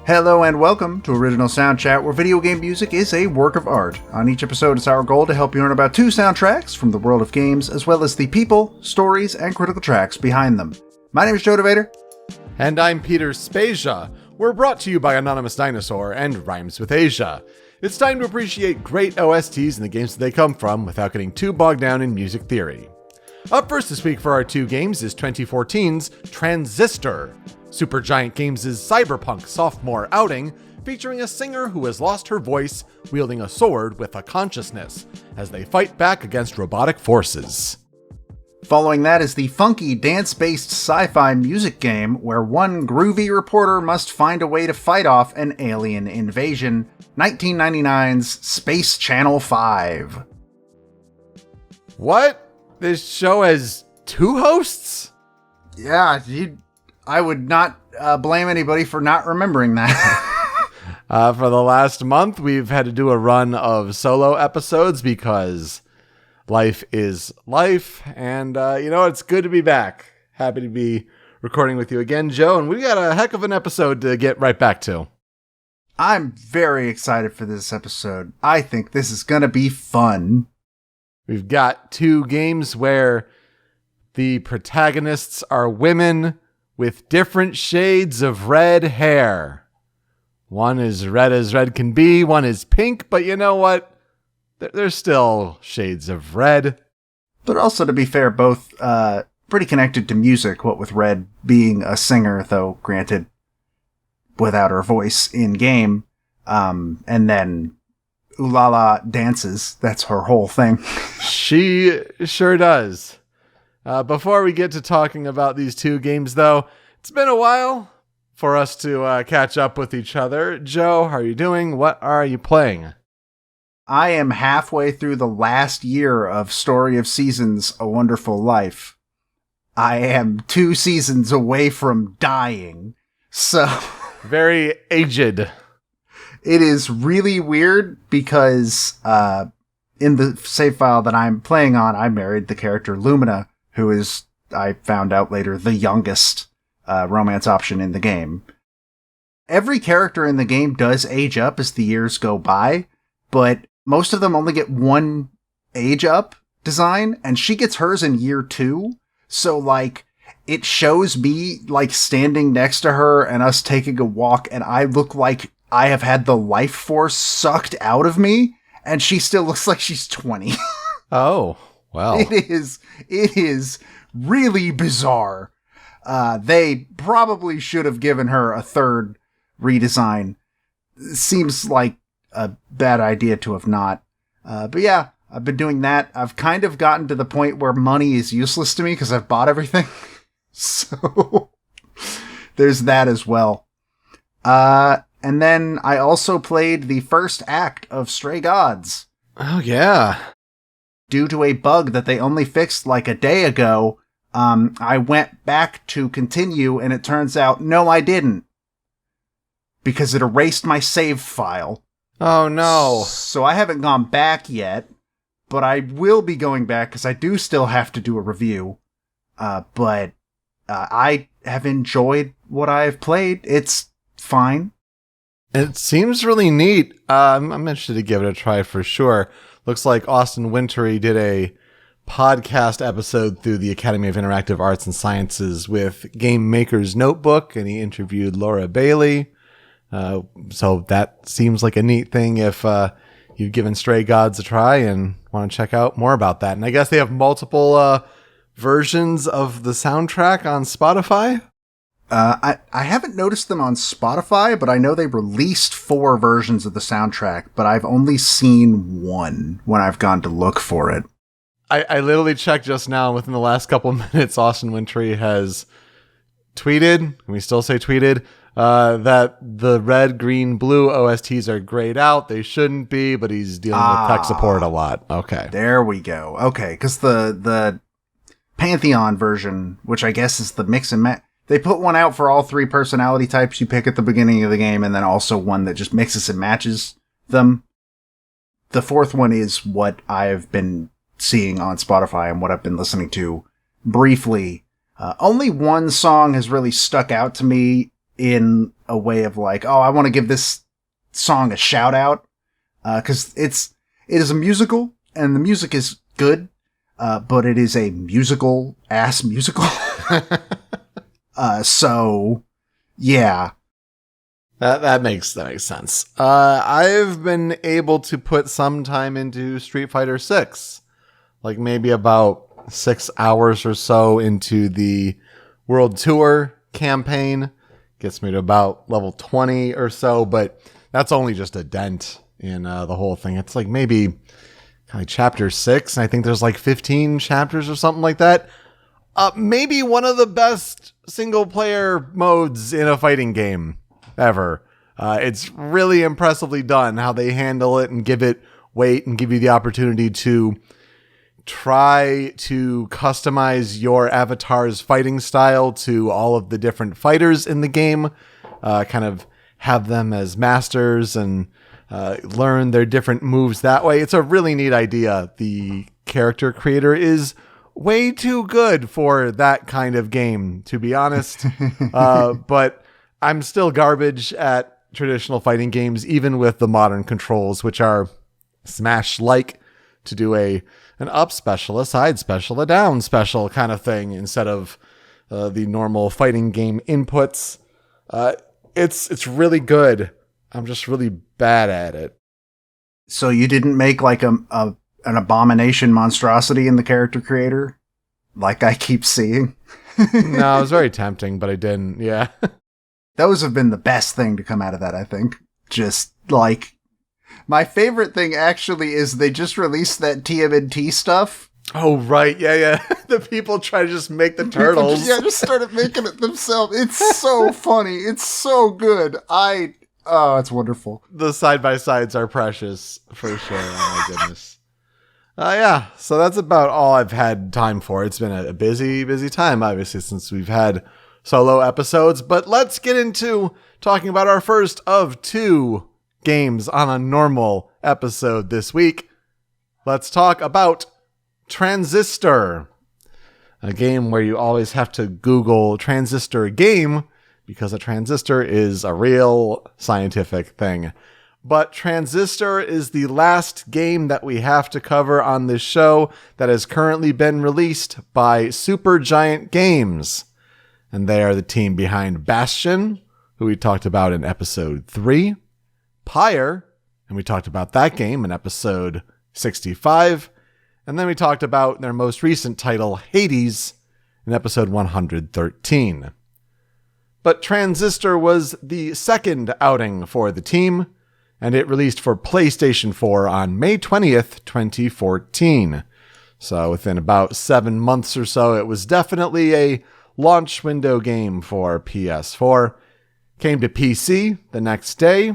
Hello and welcome to Original Soundchat, where video game music is a work of art. On each episode, it's our goal to help you learn about two soundtracks from the world of games, as well as the people, stories, and critical tracks behind them. My name is Joe DeVader. And I'm Peter Spezia. We're brought to you by Anonymous Dinosaur and Rhymes with Asia. It's time to appreciate great OSTs and the games that they come from without getting too bogged down in music theory. Up first this week for our two games is 2014's Transistor, Supergiant Games' cyberpunk sophomore outing, featuring a singer who has lost her voice wielding a sword with a consciousness as they fight back against robotic forces. Following that is the funky dance-based sci-fi music game where one groovy reporter must find a way to fight off an alien invasion, 1999's Space Channel 5. What? This show has two hosts? Yeah, I would not blame anybody for not remembering that. For the last month, we've had to do a run of solo episodes because life is life. And, it's good to be back. Happy to be recording with you again, Joe. And we got a heck of an episode to get right back to. I'm very excited for this episode. I think this is going to be fun. We've got two games where the protagonists are women with different shades of red hair. One is red as red can be, one is pink, but you know what? There's still shades of red. But also, to be fair, both pretty connected to music, what with Red being a singer, though granted without her voice in-game, and then Ulala dances. That's her whole thing. She sure does. Before we get to talking about these two games, though, it's been a while for us to catch up with each other. Joe, how are you doing? What are you playing? I am halfway through the last year of Story of Seasons, A Wonderful Life. I am 2 seasons away from dying, so... Very aged. It is really weird because in the save file that I'm playing on, I married the character Lumina, who is, I found out later, the youngest romance option in the game. Every character in the game does age up as the years go by, but most of them only get one age up design, and she gets hers in year 2. So, it shows me, standing next to her and us taking a walk, and I look like I have had the life force sucked out of me, and she still looks like she's 20. Oh. Wow. It is really bizarre. They probably should have given her a third redesign. Seems like a bad idea to have not. But yeah, I've been doing that. I've kind of gotten to the point where money is useless to me because I've bought everything. So there's that as well. And then I also played the first act of Stray Gods. Oh, yeah. Due to a bug that they only fixed a day ago, I went back to continue, and it turns out, no, I didn't. Because it erased my save file. Oh, no. So I haven't gone back yet, but I will be going back, because I do still have to do a review. But I have enjoyed what I've played. It's fine. It seems really neat. I'm interested to give it a try for sure. Looks like Austin Wintory did a podcast episode through the Academy of Interactive Arts and Sciences with Game Maker's Notebook, and he interviewed Laura Bailey. So that seems like a neat thing if you've given Stray Gods a try and want to check out more about that. And I guess they have multiple versions of the soundtrack on Spotify? I haven't noticed them on Spotify, but I know they released 4 versions of the soundtrack, but I've only seen one when I've gone to look for it. I literally checked just now, within the last couple of minutes, Austin Wintory has tweeted, and we still say tweeted, that the red, green, blue OSTs are grayed out. They shouldn't be, but he's dealing with tech support a lot. Okay. There we go. Okay, because the Pantheon version, which I guess is the mix and match, they put one out for all 3 personality types you pick at the beginning of the game, and then also one that just mixes and matches them. The 4th one is what I've been seeing on Spotify and what I've been listening to briefly. Only one song has really stuck out to me in a way of like, oh, I want to give this song a shout out. 'Cause it is a musical and the music is good. But it is a musical. So yeah. That makes sense. I've been able to put some time into Street Fighter 6, like maybe about 6 hours or so into the World Tour campaign. Gets me to about level 20 or so, but that's only just a dent in the whole thing. It's like maybe chapter 6, and I think there's like 15 chapters or something like that. Maybe one of the best single player modes in a fighting game ever. It's really impressively done how they handle it and give it weight and give you the opportunity to try to customize your avatar's fighting style to all of the different fighters in the game, kind of have them as masters and learn their different moves that way. It's a really neat idea. The character creator is way too good for that kind of game, to be honest. But I'm still garbage at traditional fighting games, even with the modern controls, which are Smash-like, to do an up special, a side special, a down special kind of thing, instead of the normal fighting game inputs. It's really good. I'm just really bad at it. So you didn't make like an abomination monstrosity in the character creator? Like I keep seeing? No, it was very tempting, but I didn't. Yeah. Those have been the best thing to come out of that, I think. Just like, my favorite thing actually is they just released that TMNT stuff. Oh, right. Yeah. The people try to just make the turtles. Just started making it themselves. It's so funny. It's so good. It's wonderful. The side-by-sides are precious, for sure. Oh, my goodness. Yeah, so that's about all I've had time for. It's been a busy time, obviously, since we've had solo episodes. But let's get into talking about our first of 2 games on a normal episode this week. Let's talk about Transistor, a game where you always have to Google Transistor game because a transistor is a real scientific thing. But Transistor is the last game that we have to cover on this show that has currently been released by Supergiant Games. And they are the team behind Bastion, who we talked about in episode 3, Pyre, and we talked about that game in episode 65, and then we talked about their most recent title, Hades, in episode 113. But Transistor was the second outing for the team, and it released for PlayStation 4 on May 20th, 2014. So within about 7 months or so, it was definitely a launch window game for PS4. Came to PC the next day.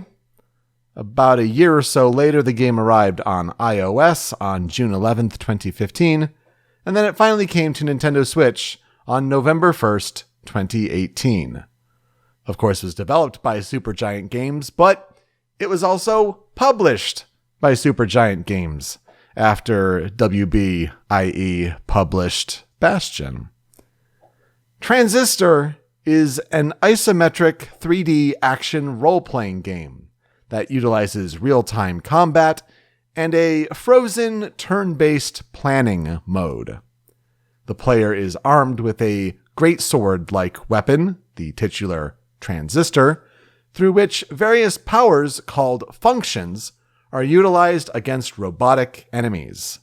About a year or so later, the game arrived on iOS on June 11th, 2015. And then it finally came to Nintendo Switch on November 1st, 2018. Of course, it was developed by Supergiant Games, but it was also published by Supergiant Games after WB, i.e. published Bastion. Transistor is an isometric 3D action role-playing game that utilizes real-time combat and a frozen turn-based planning mode. The player is armed with a greatsword-like weapon, the titular Transistor, through which various powers called functions are utilized against robotic enemies.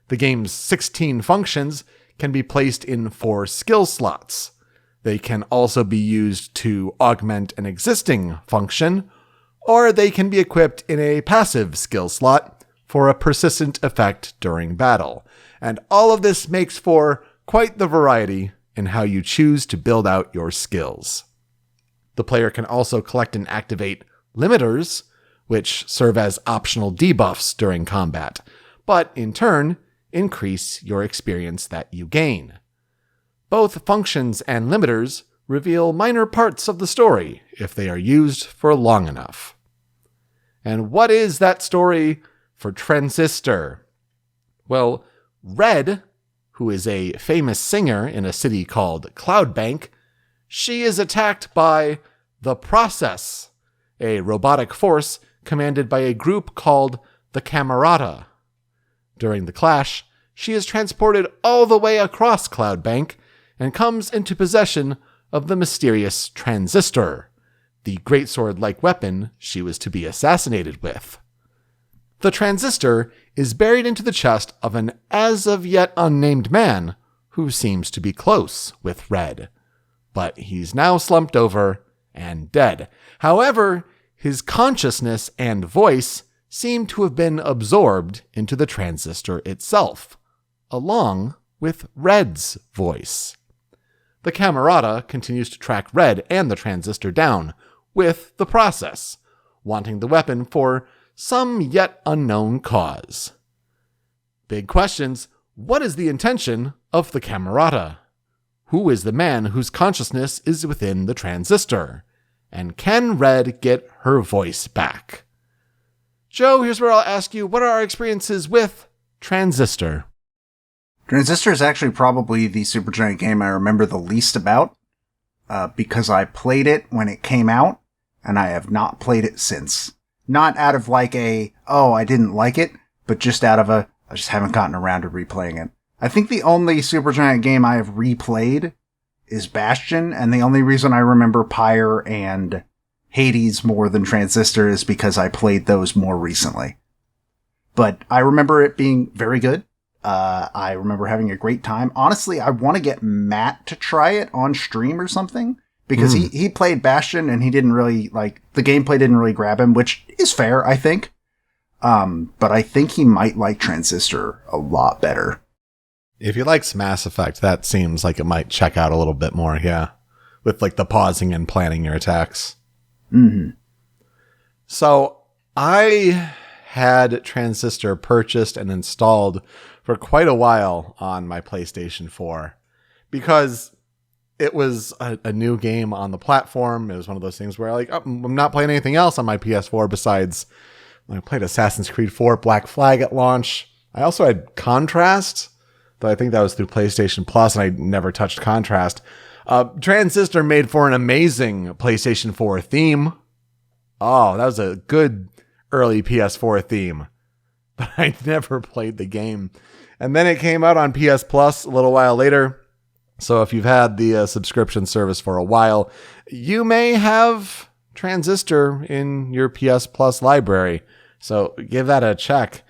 The game's 16 functions can be placed in 4 skill slots. They can also be used to augment an existing function, or they can be equipped in a passive skill slot for a persistent effect during battle. And all of this makes for quite the variety in how you choose to build out your skills. The player can also collect and activate limiters, which serve as optional debuffs during combat, but in turn, increase your experience that you gain. Both functions and limiters reveal minor parts of the story if they are used for long enough. And what is that story for Transistor? Well, Red, who is a famous singer in a city called Cloudbank, she is attacked by the Process, a robotic force commanded by a group called the Camerata. During the clash, she is transported all the way across Cloud Bank and comes into possession of the mysterious Transistor, the greatsword-like weapon she was to be assassinated with. The Transistor is buried into the chest of an as-of-yet unnamed man who seems to be close with Red, but he's now slumped over and dead. However, his consciousness and voice seem to have been absorbed into the Transistor itself, along with Red's voice. The Camerata continues to track Red and the Transistor down with the Process, wanting the weapon for some yet unknown cause. Big questions. What is the intention of the Camerata? Who is the man whose consciousness is within the Transistor? And can Red get her voice back? Joe, here's where I'll ask you, what are our experiences with Transistor? Transistor is actually probably the Supergiant game I remember the least about, because I played it when it came out, and I have not played it since. Not out of like I didn't like it, but just out of I just haven't gotten around to replaying it. I think the only Supergiant game I have replayed is Bastion, and the only reason I remember Pyre and Hades more than Transistor is because I played those more recently. But I remember it being very good. I remember having a great time. Honestly, I want to get Matt to try it on stream or something, because he played Bastion and he didn't really, the gameplay didn't really grab him, which is fair, I think. But I think he might like Transistor a lot better. If he likes Mass Effect, that seems like it might check out a little bit more, yeah. With the pausing and planning your attacks. Mm-hmm. So, I had Transistor purchased and installed for quite a while on my PlayStation 4, because it was a new game on the platform. It was one of those things where I'm not playing anything else on my PS4 besides I played Assassin's Creed 4 Black Flag at launch. I also had Contrast, though I think that was through PlayStation Plus, and I never touched Contrast. Transistor made for an amazing PlayStation 4 theme. Oh, that was a good early PS4 theme. But I never played the game. And then it came out on PS Plus a little while later. So if you've had the subscription service for a while, you may have Transistor in your PS Plus library. So give that a check.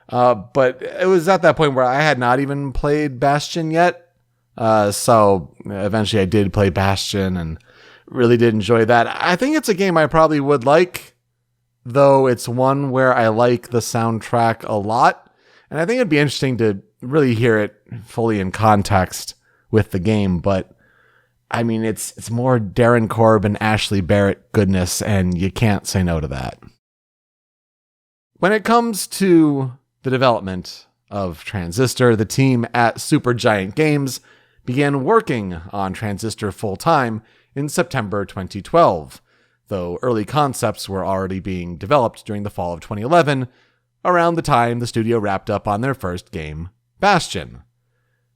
But it was at that point where I had not even played Bastion yet. So eventually I did play Bastion and really did enjoy that. I think it's a game I probably would like, though it's one where I like the soundtrack a lot. And I think it'd be interesting to really hear it fully in context with the game. But I mean, it's more Darren Korb and Ashley Barrett goodness, and you can't say no to that. When it comes to the development of Transistor, the team at Supergiant Games began working on Transistor full-time in September 2012, though early concepts were already being developed during the fall of 2011, around the time the studio wrapped up on their first game, Bastion.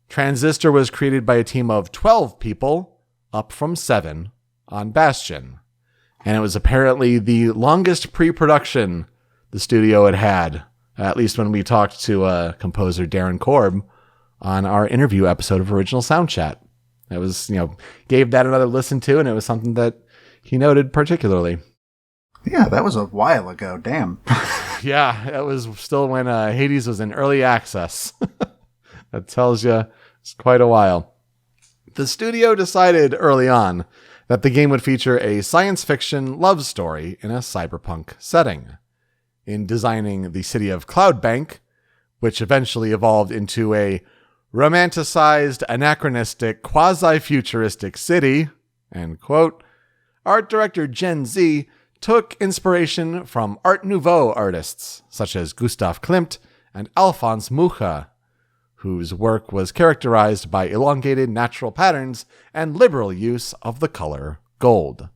Transistor was created by a team of 12 people, up from 7 on Bastion, and it was apparently the longest pre-production the studio had, at least when we talked to composer Darren Korb on our interview episode of Original Soundchat. It was, gave that another listen to, and it was something that he noted particularly. Yeah, that was a while ago, damn. Yeah, it was still when Hades was in early access. That tells you it's quite a while. The studio decided early on that the game would feature a science fiction love story in a cyberpunk setting. In designing the city of Cloudbank, which eventually evolved into a romanticized, anachronistic, quasi-futuristic city, end quote, art director Gen Z took inspiration from Art Nouveau artists such as Gustav Klimt and Alphonse Mucha, whose work was characterized by elongated natural patterns and liberal use of the color gold.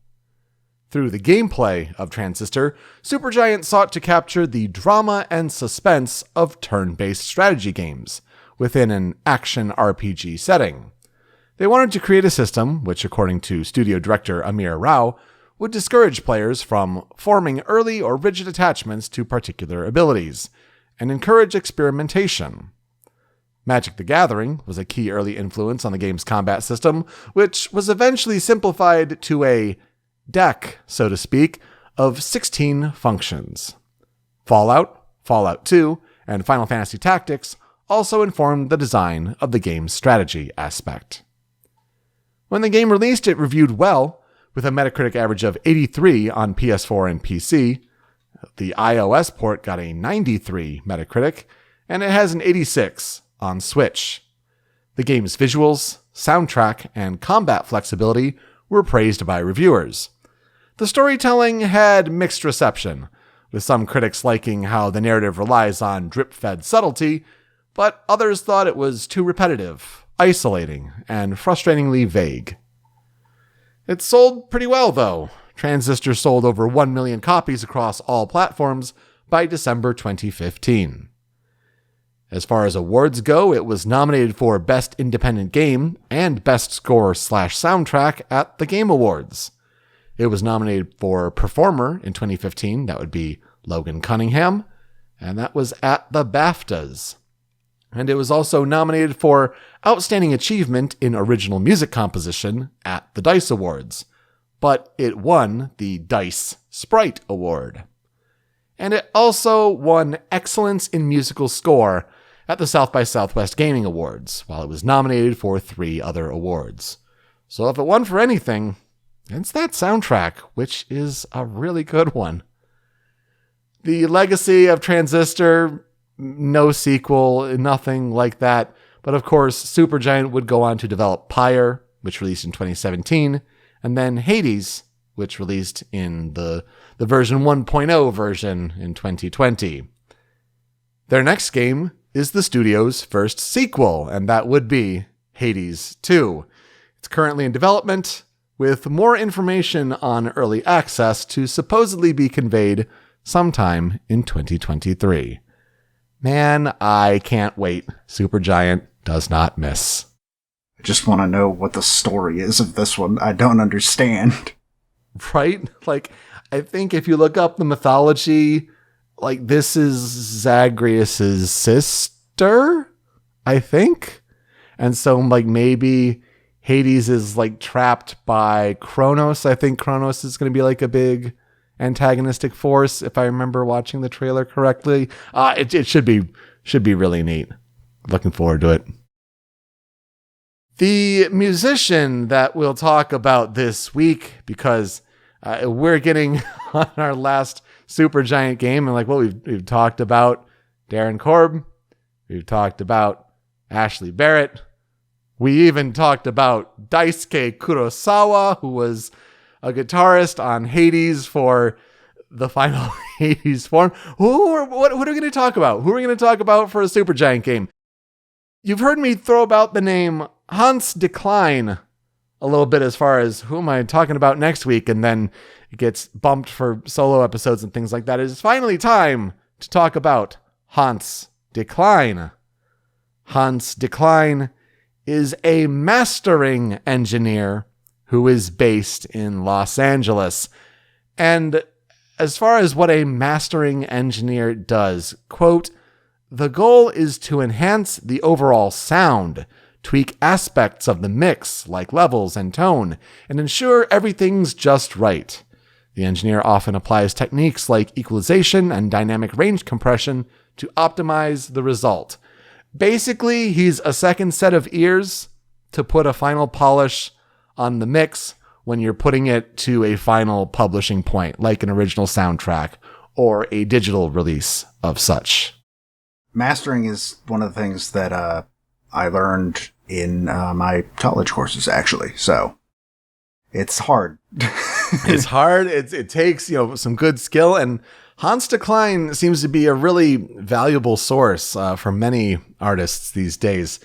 Through the gameplay of Transistor, Supergiant sought to capture the drama and suspense of turn-based strategy games within an action RPG setting. They wanted to create a system which, according to studio director Amir Rao, would discourage players from forming early or rigid attachments to particular abilities, and encourage experimentation. Magic the Gathering was a key early influence on the game's combat system, which was eventually simplified to a deck, so to speak, of 16 functions. Fallout, Fallout 2, and Final Fantasy Tactics also informed the design of the game's strategy aspect. When the game released, it reviewed well, with a Metacritic average of 83 on PS4 and PC. The iOS port got a 93 Metacritic, and it has an 86 on Switch. The game's visuals, soundtrack, and combat flexibility were praised by reviewers. The storytelling had mixed reception, with some critics liking how the narrative relies on drip-fed subtlety, but others thought it was too repetitive, isolating, and frustratingly vague. It sold pretty well, though. Transistor sold over 1 million copies across all platforms by December 2015. As far as awards go, it was nominated for Best Independent Game and Best Score/Soundtrack at the Game Awards. It was nominated for Performer in 2015, that would be Logan Cunningham, and that was at the BAFTAs. And it was also nominated for Outstanding Achievement in Original Music Composition at the DICE Awards, but it won the DICE Sprite Award. And it also won Excellence in Musical Score at the South by Southwest Gaming Awards, while it was nominated for 3 other awards. So if it won for anything, it's that soundtrack, which is a really good one. The legacy of Transistor, no sequel, nothing like that. But of course, Supergiant would go on to develop Pyre, which released in 2017, and then Hades, which released in the version 1.0 version in 2020. Their next game is the studio's first sequel, and that would be Hades 2. It's currently in development, with more information on early access to supposedly be conveyed sometime in 2023. Man, I can't wait. Supergiant does not miss. I just want to know what the story is of this one. I don't understand. Right? Like, I think if you look up the mythology, like, this is Zagreus' sister, I think. And so, like, maybe Hades is, like, trapped by Kronos. I think Kronos is going to be, like, a big antagonistic force, if I remember watching the trailer correctly. It should be really neat. Looking forward to it. The musician that we'll talk about this week, because we're getting on our last Supergiant game, and like what we've talked about Darren Korb, we've talked about Ashley Barrett, we even talked about Daisuke Kurosawa, who was a guitarist on Hades for the final Hades form. What are we going to talk about? Who are we going to talk about for a Supergiant game? You've heard me throw about the name Hans DeKline a little bit as far as who am I talking about next week, and then it gets bumped for solo episodes and things like that. It is finally time to talk about Hans DeKline. Hans DeKline is a mastering engineer who is based in Los Angeles. And as far as what a mastering engineer does, quote, "The goal is to enhance the overall sound, tweak aspects of the mix, like levels and tone, and ensure everything's just right. The engineer often applies techniques like equalization and dynamic range compression to optimize the result." Basically, he's a second set of ears to put a final polish on the mix when you're putting it to a final publishing point, like an original soundtrack or a digital release of such. Mastering is one of the things that I learned in my college courses, actually. So it's hard. It's hard. It takes some good skill, and Hans DeKline seems to be a really valuable source for many artists these days.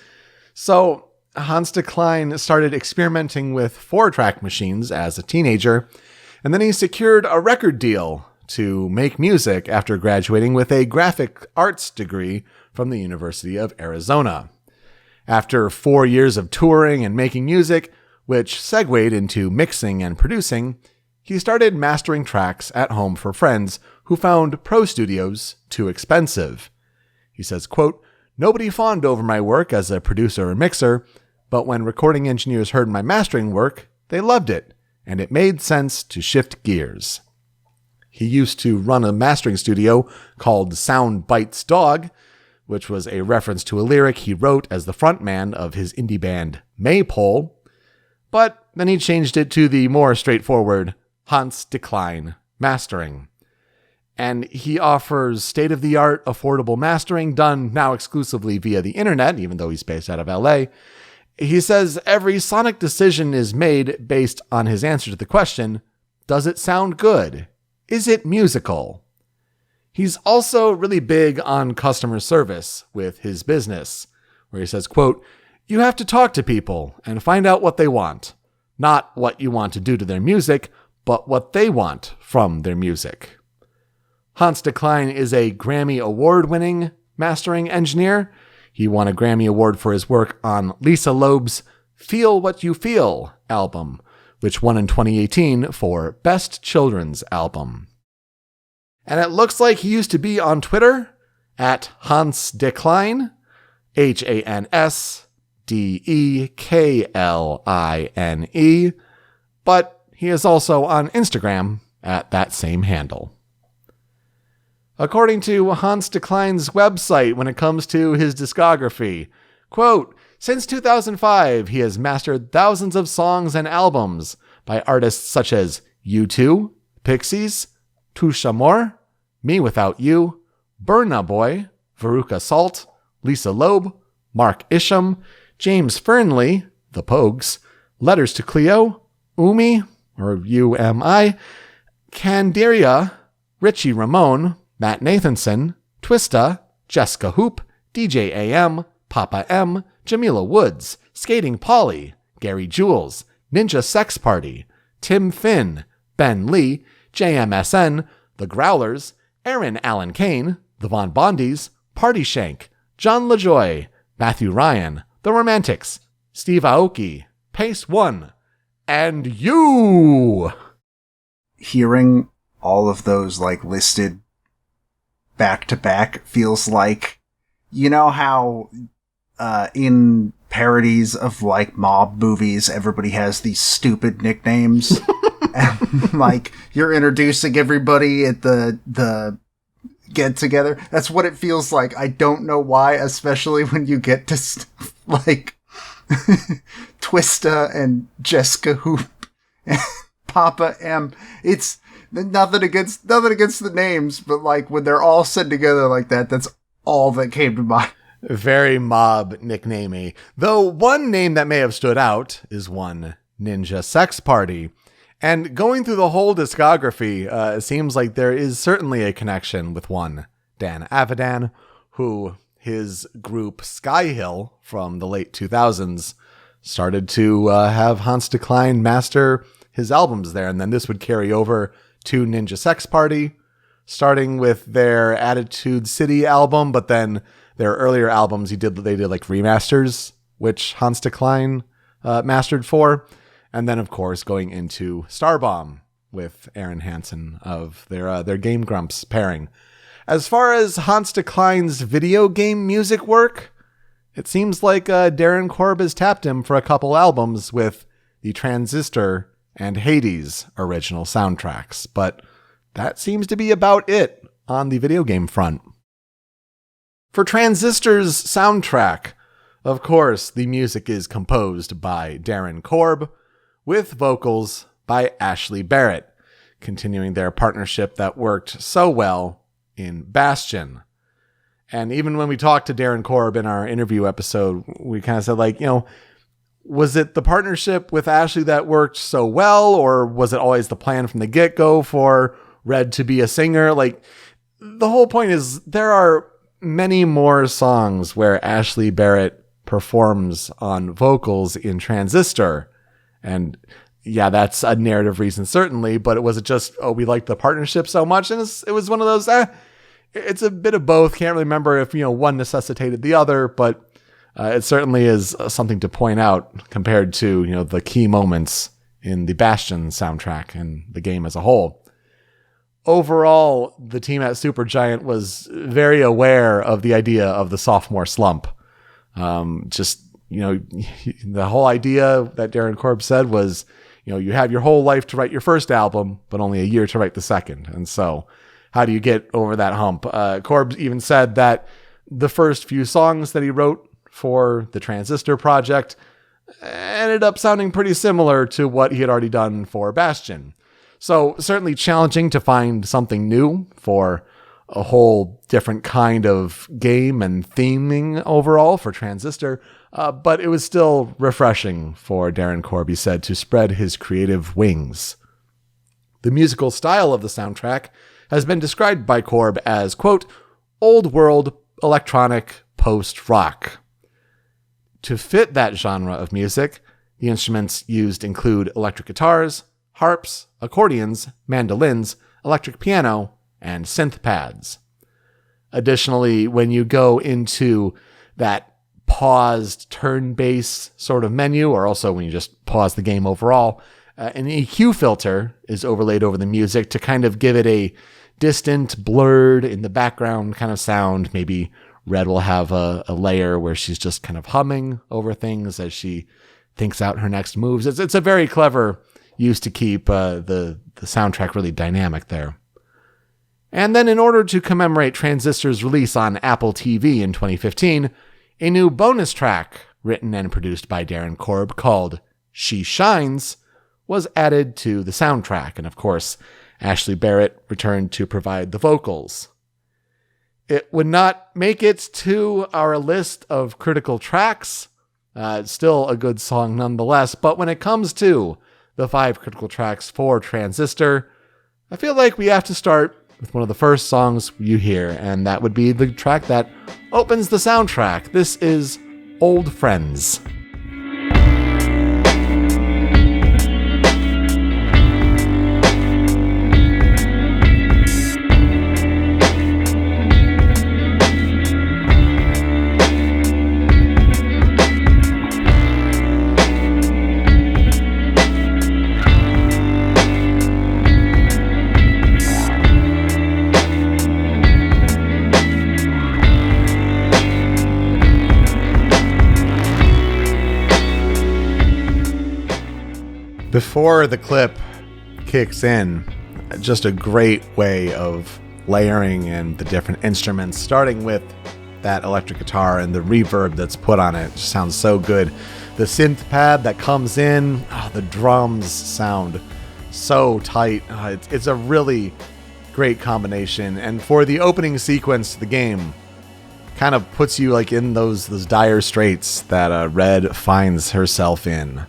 So Hans DeKline started experimenting with 4-track machines as a teenager, and then he secured a record deal to make music after graduating with a graphic arts degree from the University of Arizona. After 4 years of touring and making music, which segued into mixing and producing, he started mastering tracks at home for friends who found pro studios too expensive. He says, quote, "Nobody fawned over my work as a producer or mixer, but when recording engineers heard my mastering work, they loved it, and it made sense to shift gears." He used to run a mastering studio called Sound Bites Dog, which was a reference to a lyric he wrote as the frontman of his indie band Maypole, but then he changed it to the more straightforward Hans DeKline Mastering. And he offers state-of-the-art, affordable mastering done now exclusively via the internet, even though he's based out of LA. He says every sonic decision is made based on his answer to the question, does it sound good? Is it musical? He's also really big on customer service with his business, where he says, quote, "You have to talk to people and find out what they want. Not what you want to do to their music, but what they want from their music." Hans DeKline is a Grammy Award-winning mastering engineer. He won a Grammy Award for his work on Lisa Loeb's Feel What You Feel album, which won in 2018 for Best Children's Album. And it looks like he used to be on Twitter at Hans DeKline, HansDekline, but he is also on Instagram at that same handle. According to Hans DeKline's website, when it comes to his discography, quote, "Since 2005, he has mastered thousands of songs and albums by artists such as U2, Pixies, Touche Amore, Me Without You, Burna Boy, Veruca Salt, Lisa Loeb, Mark Isham, James Fernley, The Pogues, Letters to Cleo, Umi, or UMI, Candiria, Richie Ramone, Matt Nathanson, Twista, Jessica Hoop, DJ AM, Papa M, Jamila Woods, Skating Polly, Gary Jules, Ninja Sex Party, Tim Finn, Ben Lee, JMSN, The Growlers, Aaron Allen Kane, The Von Bondies, Party Shank, John LaJoy, Matthew Ryan, The Romantics, Steve Aoki, Pace One, and you! Hearing all of those listed back to back feels like, you know how in parodies of mob movies everybody has these stupid nicknames and you're introducing everybody at the get together. That's what it feels like. I don't know why, especially when you get to stuff like Twista and Jessica Hoop and Papa M. It's nothing against the names, but when they're all said together like that, that's all that came to mind. Very mob nicknamey. Though one name that may have stood out is one Ninja Sex Party. And going through the whole discography, it seems like there is certainly a connection with one Dan Avidan, who his group Skyhill from the late 2000s started to have Hans DeKline master his albums there. And then this would carry over to Ninja Sex Party, starting with their Attitude City album, but then their earlier albums they did remasters, which Hans DeKline mastered for, and then of course going into Starbomb with Aaron Hansen of their Game Grumps pairing. As far as Hans DeKline's video game music work, it seems like Darren Korb has tapped him for a couple albums with the Transistor and Hades original soundtracks, but that seems to be about it on the video game front. For Transistor's soundtrack, of course, the music is composed by Darren Korb, with vocals by Ashley Barrett, continuing their partnership that worked so well in Bastion. And even when we talked to Darren Korb in our interview episode, we kind of said, was it the partnership with Ashley that worked so well, or was it always the plan from the get-go for Red to be a singer? The whole point is there are many more songs where Ashley Barrett performs on vocals in Transistor. And yeah, that's a narrative reason, certainly, but it wasn't just, we liked the partnership so much. And it was one of those, it's a bit of both. Can't really remember if, one necessitated the other, but it certainly is something to point out compared to, the key moments in the Bastion soundtrack and the game as a whole. Overall, the team at Supergiant was very aware of the idea of the sophomore slump. The whole idea that Darren Korb said was, you have your whole life to write your first album, but only a year to write the second. And so how do you get over that hump? Korb even said that the first few songs that he wrote for the Transistor project ended up sounding pretty similar to what he had already done for Bastion. So certainly challenging to find something new for a whole different kind of game and theming overall for Transistor, but it was still refreshing for Darren Korb, he said, to spread his creative wings. The musical style of the soundtrack has been described by Korb as, quote, old world electronic post-rock. To fit that genre of music, the instruments used include electric guitars, harps, accordions, mandolins, electric piano, and synth pads. Additionally, when you go into that paused turn-based sort of menu, or also when you just pause the game overall, an EQ filter is overlaid over the music to kind of give it a distant, blurred, in the background kind of sound. Maybe Red will have a layer where she's just kind of humming over things as she thinks out her next moves. It's a very clever use to keep the soundtrack really dynamic there. And then in order to commemorate Transistor's release on Apple TV in 2015, a new bonus track, written and produced by Darren Korb, called She Shines, was added to the soundtrack. And of course, Ashley Barrett returned to provide the vocals. It would not make it to our list of critical tracks. It's still a good song nonetheless, but when it comes to the 5 critical tracks for Transistor, I feel like we have to start with one of the first songs you hear, and that would be the track that opens the soundtrack. This is Old Friends. Before the clip kicks in, just a great way of layering in the different instruments, starting with that electric guitar and the reverb that's put on it. It just sounds so good. The synth pad that comes in, the drums sound so tight. It's a really great combination. And for the opening sequence to the game, kind of puts you like in those dire straits that Red finds herself in.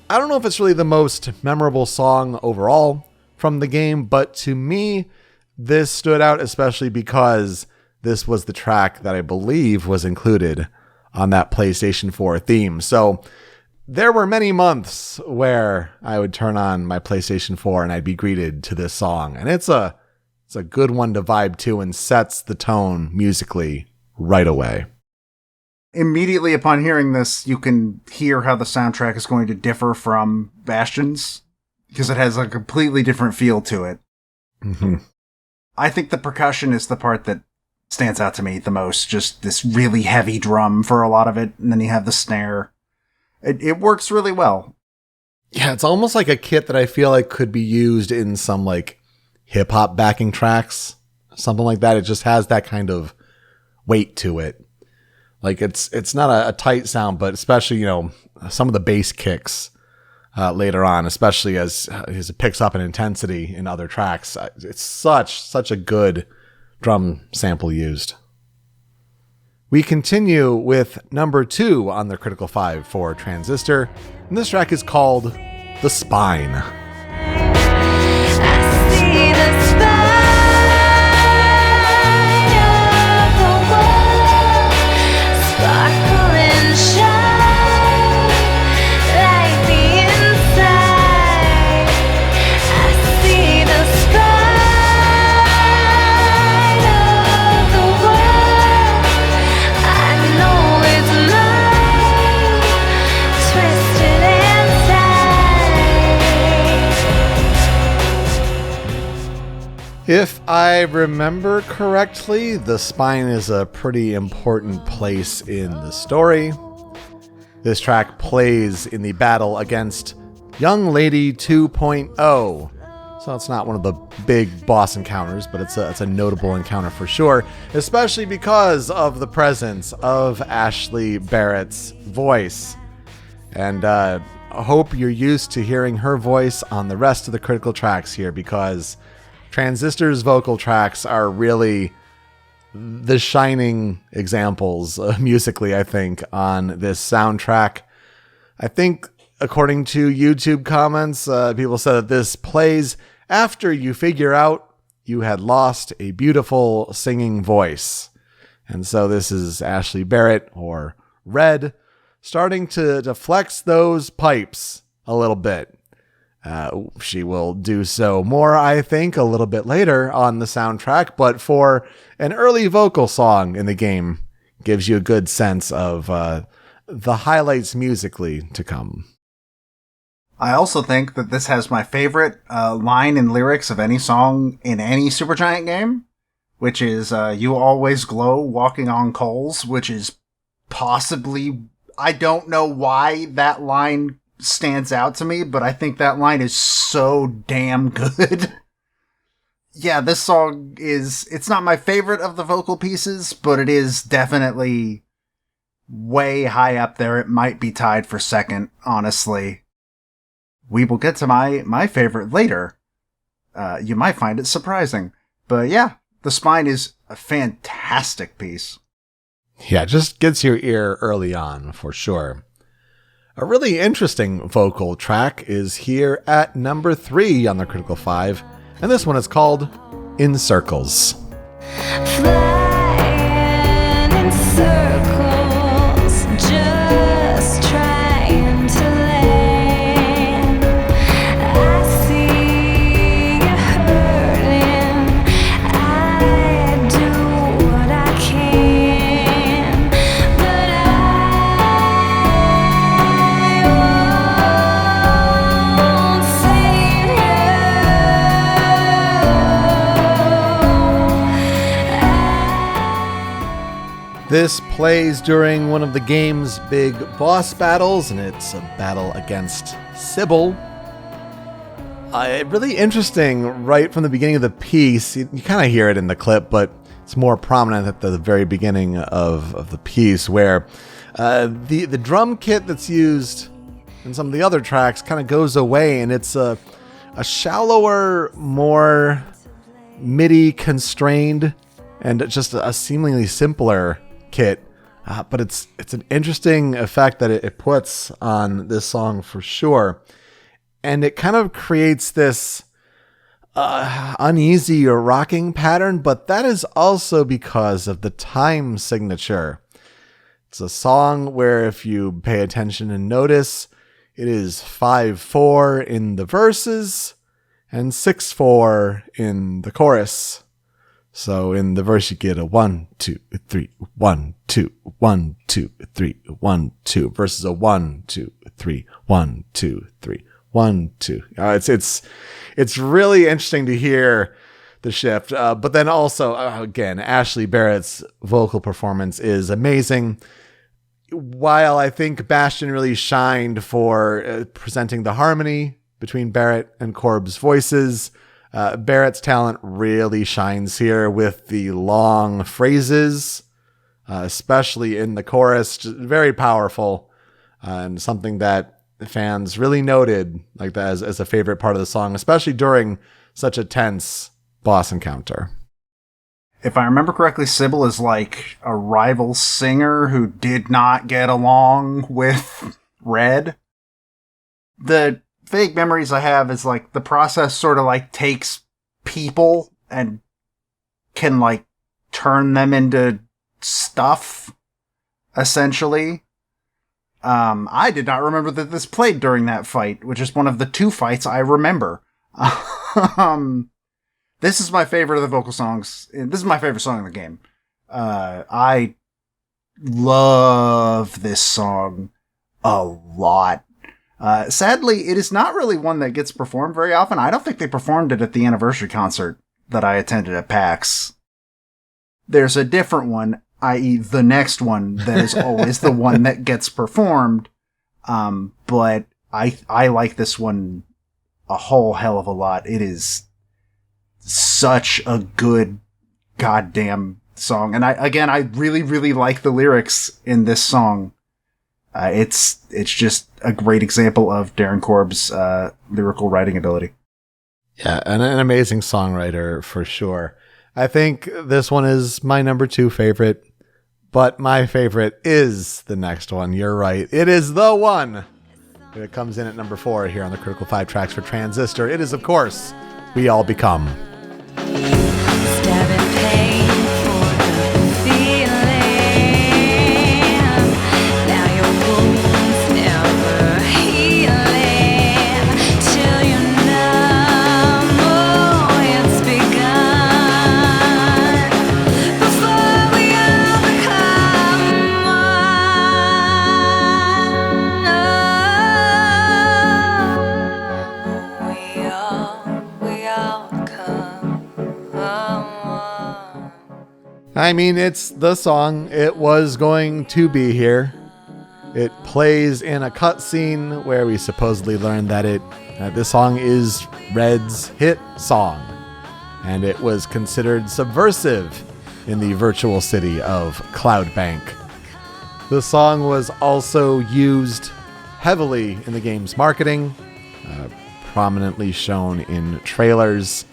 I don't know if it's really the most memorable song overall from the game, but to me, this stood out especially because this was the track that I believe was included on that PlayStation 4 theme. So there were many months where I would turn on my PlayStation 4 and I'd be greeted to this song. And it's a good one to vibe to and sets the tone musically right away. Immediately upon hearing this, you can hear how the soundtrack is going to differ from Bastion's, because it has a completely different feel to it. Mm-hmm. I think the percussion is the part that stands out to me the most. Just this really heavy drum for a lot of it, and then you have the snare. It works really well. Yeah, it's almost like a kit that I feel like could be used in some like hip-hop backing tracks, something like that. It just has that kind of weight to it. Like it's not a tight sound, but especially, some of the bass kicks later on, especially as it picks up in intensity in other tracks. It's such a good drum sample used. We continue with number 2 on the Critical 5 for Transistor, and this track is called The Spine. If I remember correctly, the spine is a pretty important place in the story. This track plays in the battle against Young Lady 2.0. So it's not one of the big boss encounters, but it's a notable encounter for sure, especially because of the presence of Ashley Barrett's voice. And I hope you're used to hearing her voice on the rest of the critical tracks here, because Transistor's vocal tracks are really the shining examples musically, I think, on this soundtrack. I think, according to YouTube comments, people said that this plays after you figure out you had lost a beautiful singing voice. And so this is Ashley Barrett, or Red, starting to flex those pipes a little bit. She will do so more, I think, a little bit later on the soundtrack, but for an early vocal song in the game, gives you a good sense of the highlights musically to come. I also think that this has my favorite line and lyrics of any song in any Supergiant game, which is, "You always glow walking on coals," which is possibly, I don't know why that line stands out to me, but I think that line is so damn good. Yeah, this song it's not my favorite of the vocal pieces, but it is definitely way high up there. It might be tied for second, honestly. We will get to my favorite later. You might find it surprising. But yeah, The Spine is a fantastic piece. Yeah, it just gets your ear early on, for sure. A really interesting vocal track is here at number 3 on the Critical 5, and this one is called In Circles. Flying in circles, just trying to land. I see you hurting, I do what I can, but I won't save you. This plays during one of the game's big boss battles, and it's a battle against Sybil. Really interesting right from the beginning of the piece. You kind of hear it in the clip, but it's more prominent at the very beginning of the piece, where the drum kit that's used in some of the other tracks kind of goes away, and it's a shallower, more MIDI constrained, and just a seemingly simpler kit. But it's an interesting effect that it puts on this song for sure. And it kind of creates this uneasy or rocking pattern, but that is also because of the time signature. It's a song where, if you pay attention and notice, it is 5/4 in the verses and 6/4 in the chorus. So in the verse, you get a 1, 2, 3, 1, 2, 1, 2, 3, 1, 2, versus a 1, 2, 3, 1, 2, 3, 1, 2. It's really interesting to hear the shift. But then also, again, Ashley Barrett's vocal performance is amazing. While I think Bastion really shined for presenting the harmony between Barrett and Corb's voices, Barrett's talent really shines here with the long phrases, especially in the chorus. Just very powerful, and something that fans really noted like that as a favorite part of the song, especially during such a tense boss encounter. If I remember correctly, Sybil is like a rival singer who did not get along with Red. The vague memories I have is like the process sort of like takes people and can like turn them into stuff, essentially. I did not remember that this played during that fight, which is one of the 2 fights I remember. This is my favorite of the vocal songs. This is my favorite song in the game. I love this song a lot. Sadly, it is not really one that gets performed very often. I don't think they performed it at the anniversary concert that I attended at PAX. There's a different one, i.e. the next one, that is always the one that gets performed. But I like this one a whole hell of a lot. It is such a good goddamn song. And I really, really like the lyrics in this song. It's just a great example of Darren Korb's lyrical writing ability. Yeah, an amazing songwriter for sure. I think this one is my number 2 favorite, but my favorite is the next one. You're right. It is the one. It comes in at number 4 here on the Critical 5 Tracks for Transistor. It is, of course, We All Become. Stabbing pain for the feeling. Now your wounds never healing till you know it's begun. Before we all become one. We all become one. I mean, it's the song. It was going to be here. It plays in a cutscene where we supposedly learn that this song is Red's hit song, and it was considered subversive in the virtual city of Cloudbank. The song was also used heavily in the game's marketing, prominently shown in trailers.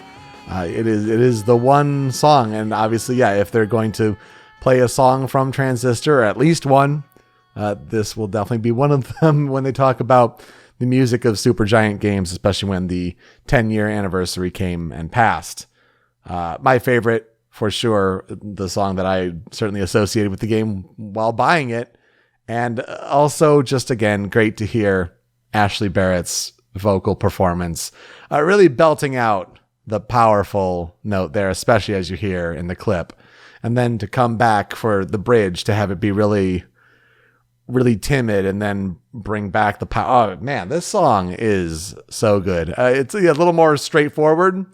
It is the one song, and obviously, yeah, if they're going to play a song from Transistor, or at least one, this will definitely be one of them when they talk about the music of Supergiant games, especially when the 10-year anniversary came and passed. My favorite, for sure, the song that I certainly associated with the game while buying it, and also just, again, great to hear Ashley Barrett's vocal performance, really belting out the powerful note there, especially as you hear in the clip. And then to come back for the bridge to have it be really, really timid and then bring back the power. Oh, man, this song is so good. It's a little more straightforward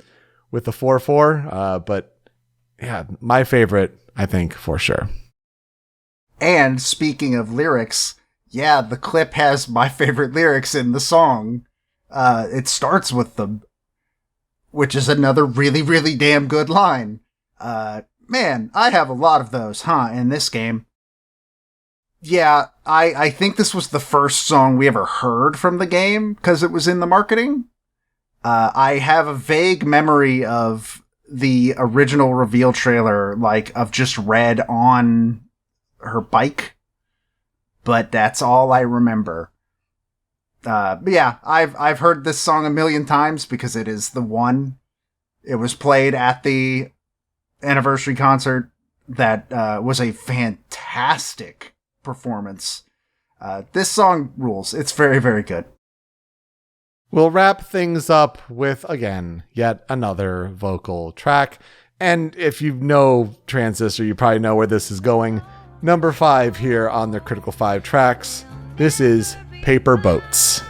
with the 4/4, but yeah, my favorite, I think, for sure. And speaking of lyrics, yeah, the clip has my favorite lyrics in the song. It starts with them, which is another really, really damn good line. Man, I have a lot of those, in this game. Yeah, I think this was the first song we ever heard from the game, because it was in the marketing. I have a vague memory of the original reveal trailer, of just Red on her bike. But that's all I remember. But yeah, I've heard this song a million times because it is the one. It was played at the anniversary concert. That was a fantastic performance. This song rules. It's very, very good. We'll wrap things up with, again, yet another vocal track. And if you know Transistor, you probably know where this is going. Number 5 here on the Critical 5 Tracks. This is Paper Boats.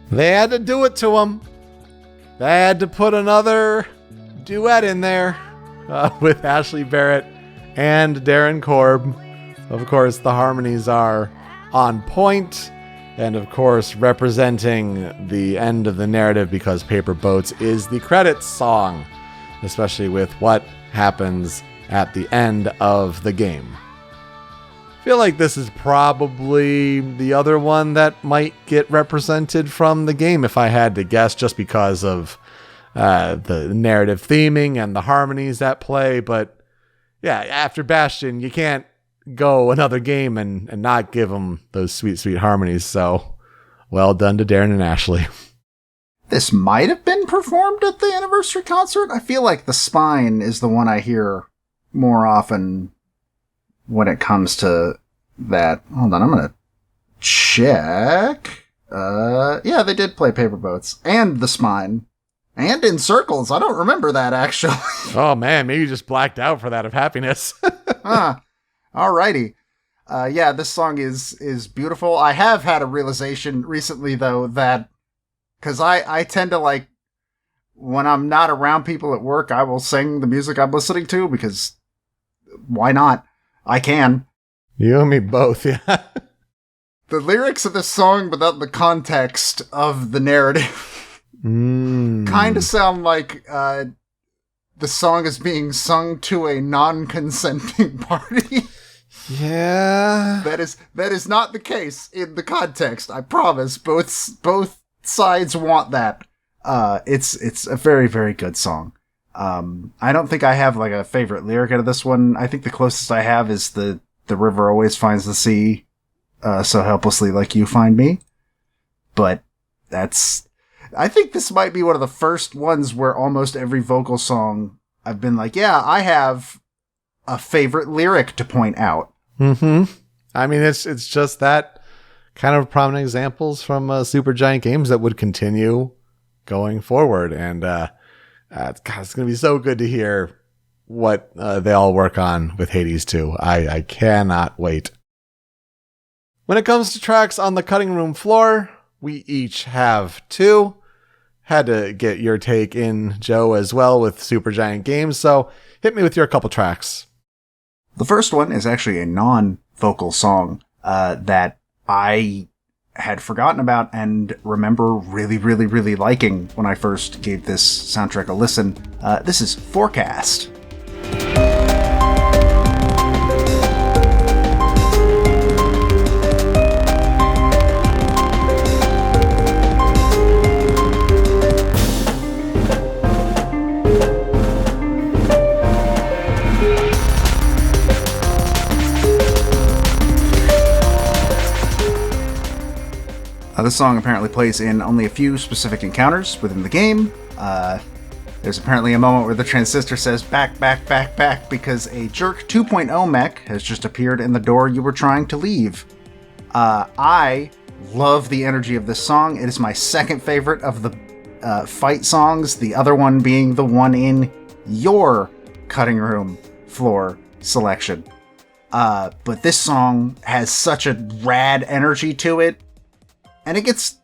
They had to do it to him. They had to put another duet in there with Ashley Barrett and Darren Korb. Of course, the harmonies are on point, and of course, representing the end of the narrative, because Paper Boats is the credits song, especially with what happens at the end of the game. I feel like this is probably the other one that might get represented from the game if I had to guess, just because of the narrative theming and the harmonies at play. But yeah, after Bastion, you can't go another game and not give them those sweet, sweet harmonies. So well done to Darren and Ashley. This might have been performed at the anniversary concert. I feel like The Spine is the one I hear more often when it comes to that. Hold on, I'm gonna check. Yeah, they did play Paper Boats and The Spine. And In Circles. I don't remember that, actually. Oh, man, maybe you just blacked out for that of happiness. Alrighty. Yeah, this song is beautiful. I have had a realization recently, though, that... Because I tend to, like... When I'm not around people at work, I will sing the music I'm listening to, because... Why not? I can. You and me both, yeah. The lyrics of this song, without the context of the narrative... kind of sound like the song is being sung to a non-consenting party. Yeah. That is not the case in the context. I promise. Both sides want that. It's a very, very good song. I don't think I have like a favorite lyric out of this one. I think the closest I have is the river always finds the sea, so helplessly like you find me. But I think this might be one of the first ones where almost every vocal song I've been like, yeah, I have a favorite lyric to point out. Mm-hmm. I mean, it's just that kind of prominent examples from Supergiant Games that would continue going forward. And God, it's going to be so good to hear what they all work on with Hades 2. I cannot wait. When it comes to tracks on the cutting room floor, we each have 2. Had to get your take in, Joe, as well with Supergiant Games, so hit me with your couple tracks. The first one is actually a non-vocal song that I had forgotten about and remember really, really, really liking when I first gave this soundtrack a listen. This is Forecast. This song apparently plays in only a few specific encounters within the game. There's apparently a moment where the transistor says back, back, back, back because a Jerk 2.0 mech has just appeared in the door you were trying to leave. I love the energy of this song. It is my second favorite of the fight songs, the other one being the one in your cutting room floor selection. But this song has such a rad energy to it. And it gets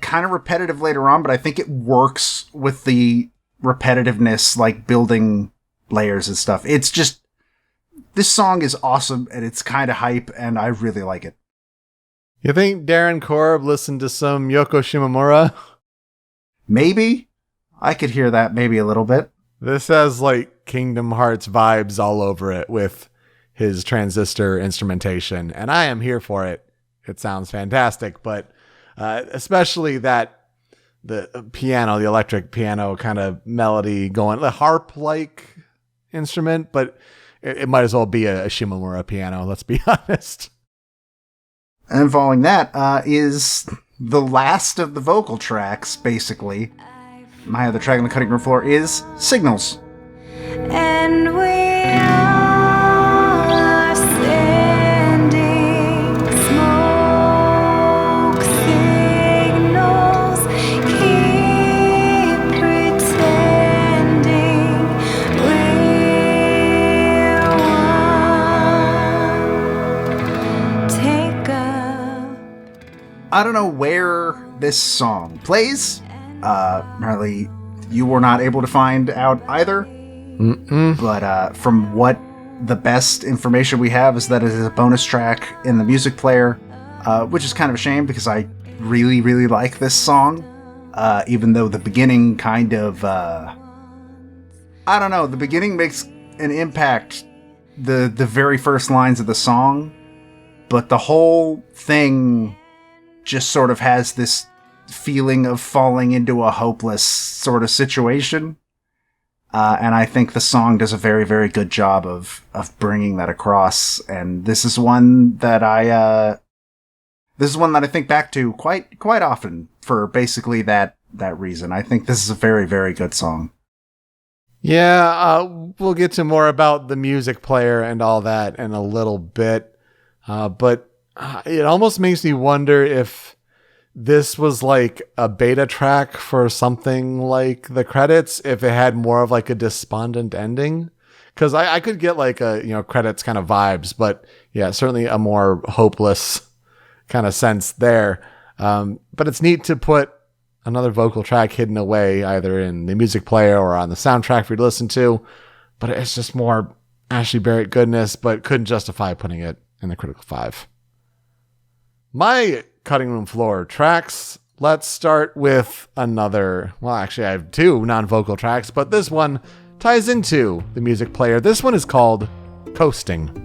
kind of repetitive later on, but I think it works with the repetitiveness, like building layers and stuff. It's just, this song is awesome, and it's kind of hype, and I really like it. You think Darren Korb listened to some Yoko Shimomura? Maybe. I could hear that maybe a little bit. This has, like, Kingdom Hearts vibes all over it with his transistor instrumentation, and I am here for it. It sounds fantastic, but... especially that the piano, the electric piano kind of melody going, the harp-like instrument, but it might as well be a Shimomura piano, let's be honest. And following that is the last of the vocal tracks, basically. My other track on the cutting room floor is Signals. And we are sending smoke signals, keep pretending we're one. Take up. I don't know where this song plays. Apparently you were not able to find out either. But from what the best information we have is that it is a bonus track in the music player, which is kind of a shame because I really, really like this song. Even though the beginning kind of, I don't know, the beginning makes an impact, the very first lines of the song, but the whole thing just sort of has this feeling of falling into a hopeless sort of situation. And I think the song does a very, very good job of bringing that across. And this is one that I think back to quite often for basically that that reason. I think this is a very, very good song. Yeah, we'll get to more about the music player and all that in a little bit. But it almost makes me wonder if this was like a beta track for something like the credits, if it had more of like a despondent ending. Because I could get like a, credits kind of vibes, but yeah, certainly a more hopeless kind of sense there. But it's neat to put another vocal track hidden away either in the music player or on the soundtrack for you to listen to. But it's just more Ashley Barrett goodness, but couldn't justify putting it in the Critical 5. My cutting room floor tracks. Let's start with another. Well, actually, I have two non-vocal tracks, but this one ties into the music player. This one is called Coasting.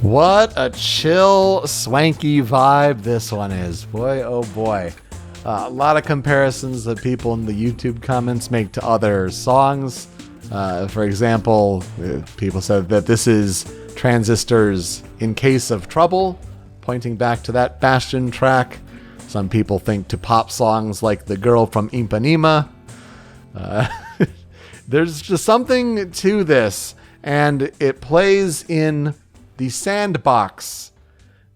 What a chill, swanky vibe this one is. Boy, oh boy. A lot of comparisons that people in the YouTube comments make to other songs. For example, people said that this is Transistor's In Case of Trouble, pointing back to that Bastion track. Some people think to pop songs like The Girl from Ipanema. There's just something to this, and it plays in the Sandbox,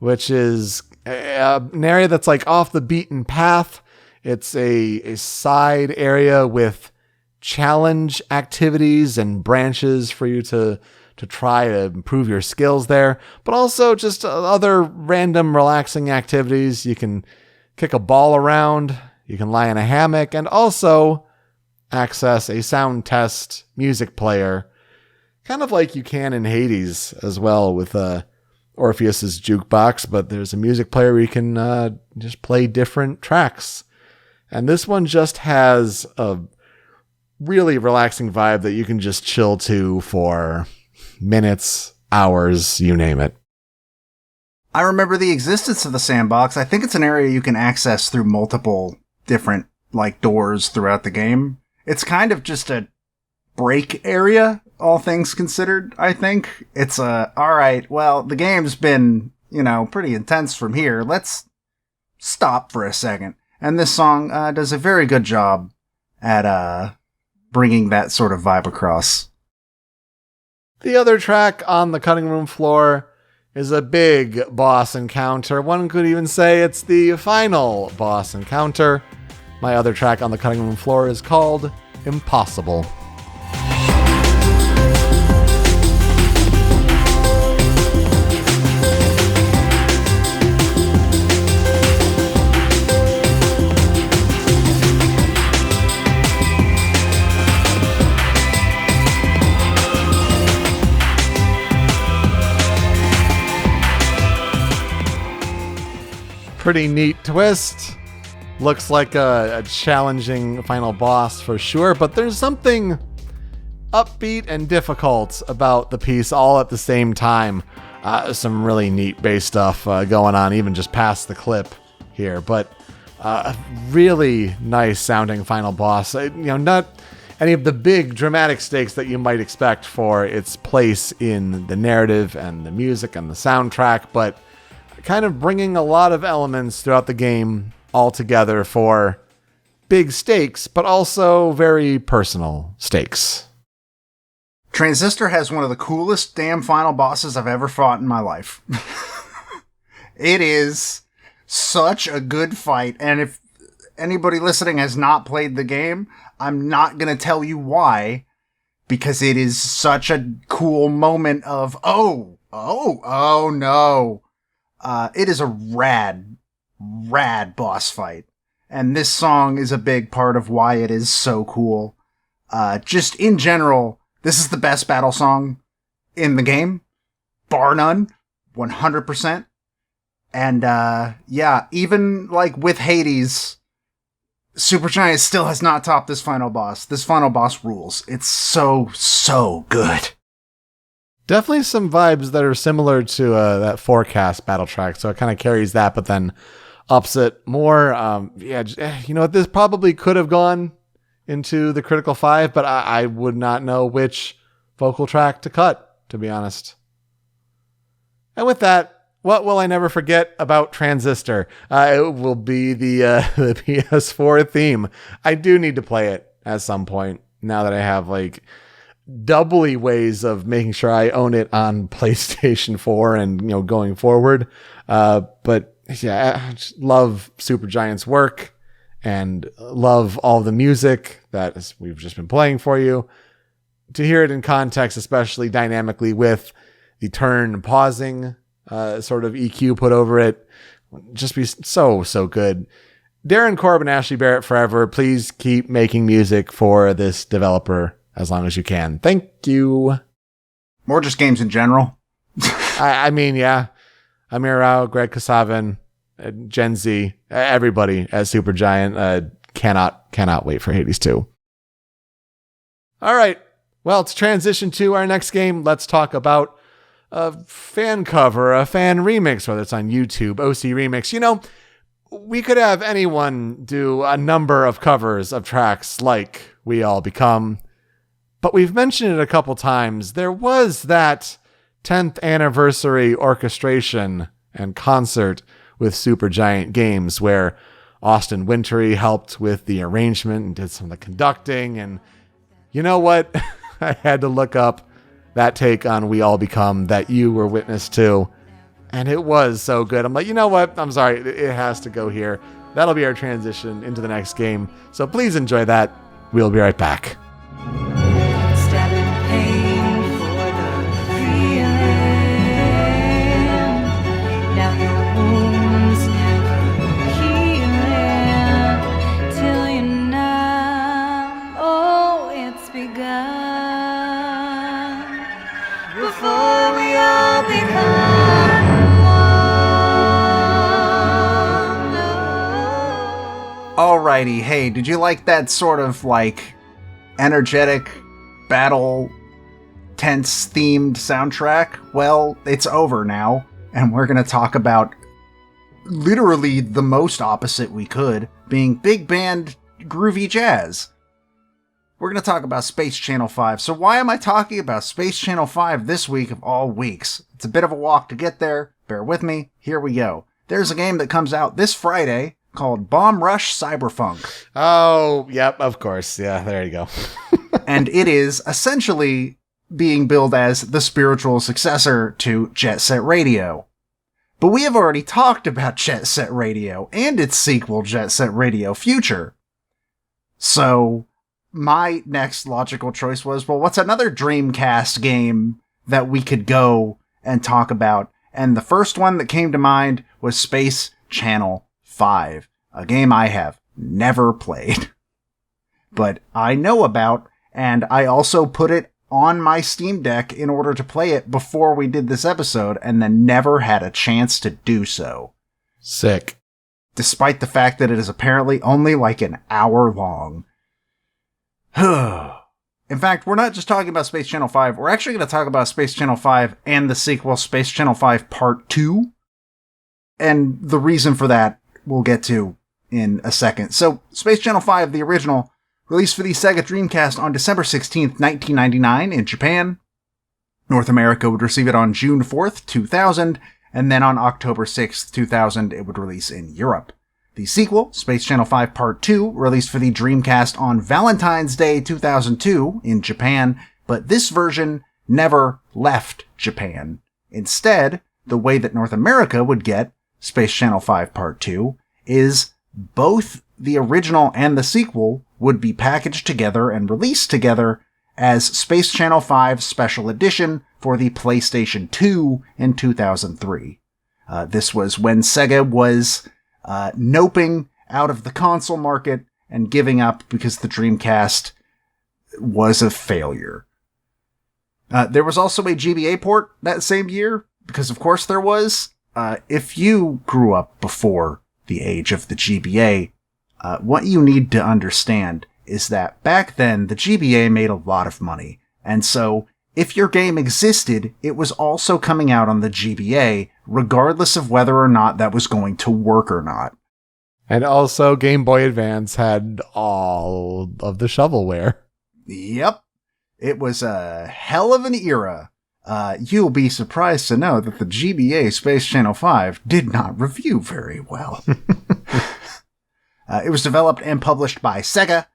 which is an area that's like off the beaten path. It's a side area with challenge activities and branches for you to try to improve your skills there, but also just other random relaxing activities. You can kick a ball around, you can lie in a hammock, and also access a sound test music player, kind of like you can in Hades as well with Orpheus's jukebox, but there's a music player where you can just play different tracks. And this one just has a really relaxing vibe that you can just chill to for minutes, hours, you name it. I remember the existence of the Sandbox. I think it's an area you can access through multiple different doors throughout the game. It's kind of just a break area, all things considered, I think. It's alright, well, the game's been, pretty intense from here. Let's stop for a second. And this song does a very good job at bringing that sort of vibe across. The other track on the cutting room floor is a big boss encounter. One could even say it's the final boss encounter. My other track on the cutting room floor is called Impossible. Pretty neat twist. Looks like a challenging final boss for sure, but there's something upbeat and difficult about the piece all at the same time. Some really neat bass stuff going on, even just past the clip here, but a really nice sounding final boss. Not any of the big dramatic stakes that you might expect for its place in the narrative and the music and the soundtrack, but kind of bringing a lot of elements throughout the game all together for big stakes, but also very personal stakes. Transistor has one of the coolest damn final bosses I've ever fought in my life. It is such a good fight, and if anybody listening has not played the game, I'm not going to tell you why, because it is such a cool moment of, oh no. It is a rad boss fight. And this song is a big part of why it is so cool. Just in general, this is the best battle song in the game. Bar none. 100%. And, even with Hades, Supergiant still has not topped this final boss. This final boss rules. It's so good. Definitely some vibes that are similar to that Forecast battle track. So it kind of carries that, but then ups it more. You know what? This probably could have gone into the Critical 5, but I would not know which vocal track to cut, to be honest. And with that, what will I never forget about Transistor? It will be the PS4 theme. I do need to play it at some point now that I have like doubly ways of making sure I own it on PlayStation 4 and, you know, going forward. But yeah, I just love Supergiant's work and love all the music that we've just been playing for you. To hear it in context, especially dynamically with the turn pausing sort of EQ put over it, just be so good. Darren Corbin, Ashley Barrett forever. Please keep making music for this developer as long as you can. Thank you. More just games in general. I mean, yeah. Amir Rao, Greg Kasavin, Gen Z, everybody at Supergiant cannot wait for Hades 2. All right. Well, to transition to our next game, let's talk about a fan cover, a fan remix, whether it's on YouTube, OC Remix. You know, we could have anyone do a number of covers of tracks like We All Become, but we've mentioned it a couple times. There was that 10th anniversary orchestration and concert with Supergiant Games where Austin Wintory helped with the arrangement and did some of the conducting. And you know what? I had to look up that take on We All Become that you were witness to, and it was so good. I'm like, you know what? I'm sorry. It has to go here. That'll be our transition into the next game. So please enjoy that. We'll be right back. Alrighty, hey, did you like that sort of like energetic battle tense themed soundtrack? Well, it's over now, and we're gonna talk about literally the most opposite we could, being big band groovy jazz. We're gonna talk about Space Channel 5. So why am I talking about Space Channel 5 this week of all weeks? It's a bit of a walk to get there. Bear with me. Here we go. There's a game that comes out this Friday called Bomb Rush Cyberfunk. Oh, yep, of course. Yeah, there you go. And it is essentially being billed as the spiritual successor to Jet Set Radio. But we have already talked about Jet Set Radio and its sequel, Jet Set Radio Future. So my next logical choice was, well, what's another Dreamcast game that we could go and talk about? And the first one that came to mind was Space Channel 5, a game I have never played, but I know about, and I also put it on my Steam Deck in order to play it before we did this episode, and then never had a chance to do so. Sick. Despite the fact that it is apparently only like an hour long. In fact, we're not just talking about Space Channel 5, we're actually going to talk about Space Channel 5 and the sequel Space Channel 5 Part 2. And the reason for that we'll get to in a second. So, Space Channel 5, the original, released for the Sega Dreamcast on December 16th, 1999 in Japan. North America would receive it on June 4th, 2000, and then on October 6th, 2000, it would release in Europe. The sequel, Space Channel 5 Part 2, released for the Dreamcast on Valentine's Day 2002 in Japan, but this version never left Japan. Instead, the way that North America would get Space Channel 5 Part 2 is both the original and the sequel would be packaged together and released together as Space Channel 5 Special Edition for the PlayStation 2 in 2003. This was when Sega was noping out of the console market and giving up because the Dreamcast was a failure. There was also a GBA port that same year, because of course there was. If you grew up before the age of the GBA, what you need to understand is that back then the GBA made a lot of money, and so If your game existed, it was also coming out on the GBA, regardless of whether or not that was going to work or not. And also, Game Boy Advance had all of the shovelware. Yep. It was a hell of an era. You'll be surprised to know that the GBA Space Channel 5 did not review very well. It was developed and published by Sega.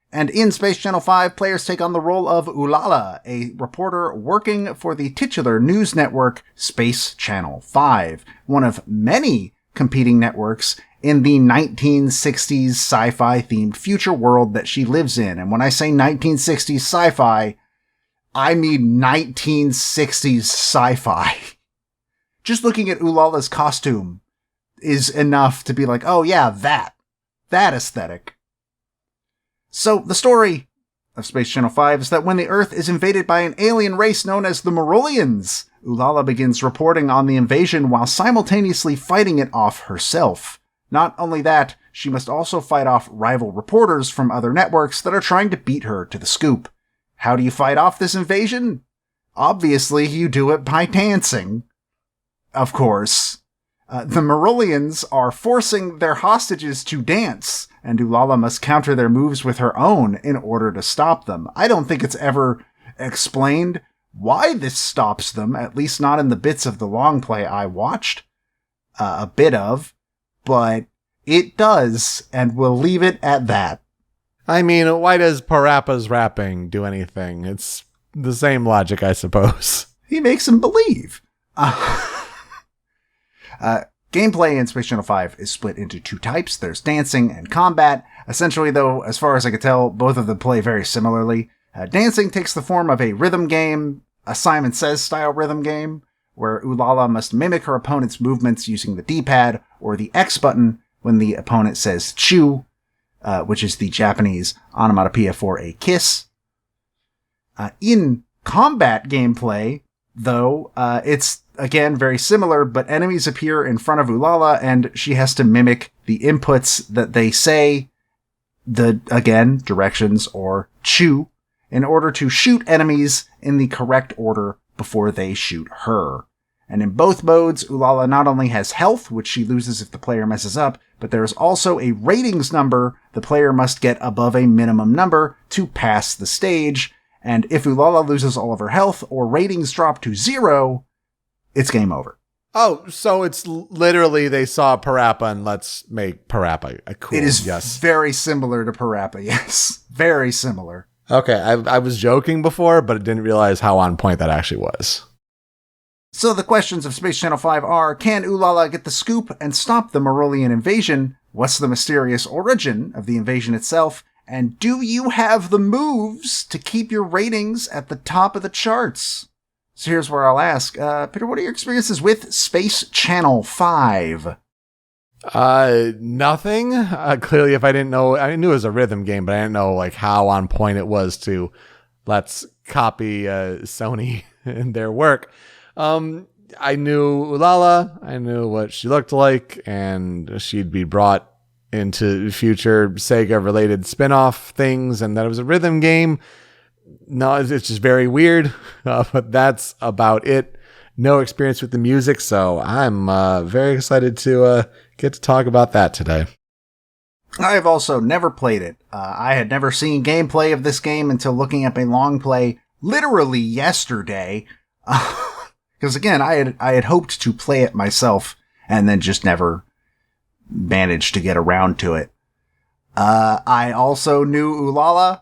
And in Space Channel 5, players take on the role of Ulala, a reporter working for the titular news network Space Channel 5, one of many competing networks in the 1960s sci-fi themed future world that she lives in. And when I say 1960s sci-fi, I mean 1960s sci-fi. Just looking at Ulala's costume is enough to be like, oh yeah, that aesthetic. So the story of Space Channel 5 is that when the Earth is invaded by an alien race known as the Morolians, Ulala begins reporting on the invasion while simultaneously fighting it off herself. Not only that, she must also fight off rival reporters from other networks that are trying to beat her to the scoop. How do you fight off this invasion? Obviously, you do it by dancing. Of course. The Morolians are forcing their hostages to dance, and Ulala must counter their moves with her own in order to stop them. I don't think it's ever explained why this stops them, at least not in the bits of the long play I watched a bit of, but it does, and we'll leave it at that. I mean, why does Parappa's rapping do anything? It's the same logic, I suppose. He makes them believe. Gameplay in Space Channel 5 is split into two types. There's dancing and combat. Essentially, though, as far as I could tell, both of them play very similarly. Dancing takes the form of a rhythm game, a Simon Says style rhythm game, where Ulala must mimic her opponent's movements using the D-pad or the X button when the opponent says chew, which is the Japanese onomatopoeia for a kiss. In combat gameplay, though, it's again very similar, but enemies appear in front of Ulala and she has to mimic the inputs that they say, again, directions or chew, in order to shoot enemies in the correct order before they shoot her. And in both modes, Ulala not only has health, which she loses if the player messes up, but there is also a ratings number the player must get above a minimum number to pass the stage. And if Ulala loses all of her health or ratings drop to 0, it's game over. Oh, so it's literally they saw Parappa and let's make Parappa a cool. It is yes. Very similar to Parappa, yes. Very similar. Okay, I was joking before, but I didn't realize how on point that actually was. So the questions of Space Channel 5 are, can Ulala get the scoop and stop the Morolian invasion? What's the mysterious origin of the invasion itself? And do you have the moves to keep your ratings at the top of the charts? So here's where I'll ask, Peter, what are your experiences with Space Channel 5? Nothing. Clearly, if I didn't know, I knew it was a rhythm game, but I didn't know like how on point it was to let's copy Sony and their work. I knew Ulala, I knew what she looked like, and she'd be brought into future Sega-related spin-off things, and that it was a rhythm game. No, it's just very weird, but that's about it. No experience with the music, so I'm very excited to get to talk about that today. I have also never played it. I had never seen gameplay of this game until looking up a long play literally yesterday. Because again, I had hoped to play it myself and then just never managed to get around to it. I also knew Ulala,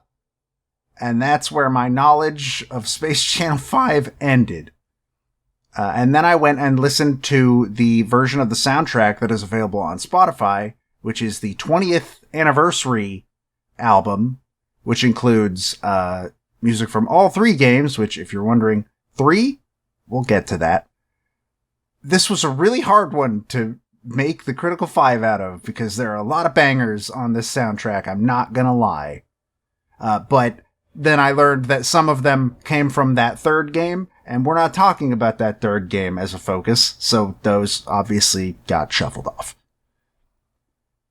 and that's where my knowledge of Space Channel 5 ended. And then I went and listened to the version of the soundtrack that is available on Spotify, which is the 20th anniversary album, which includes music from all 3 games, which, if you're wondering, 3? We'll get to that. This was a really hard one to make the Critical 5 out of, because there are a lot of bangers on this soundtrack, I'm not gonna lie. But then I learned that some of them came from that 3rd game, and we're not talking about that 3rd game as a focus, so those obviously got shuffled off.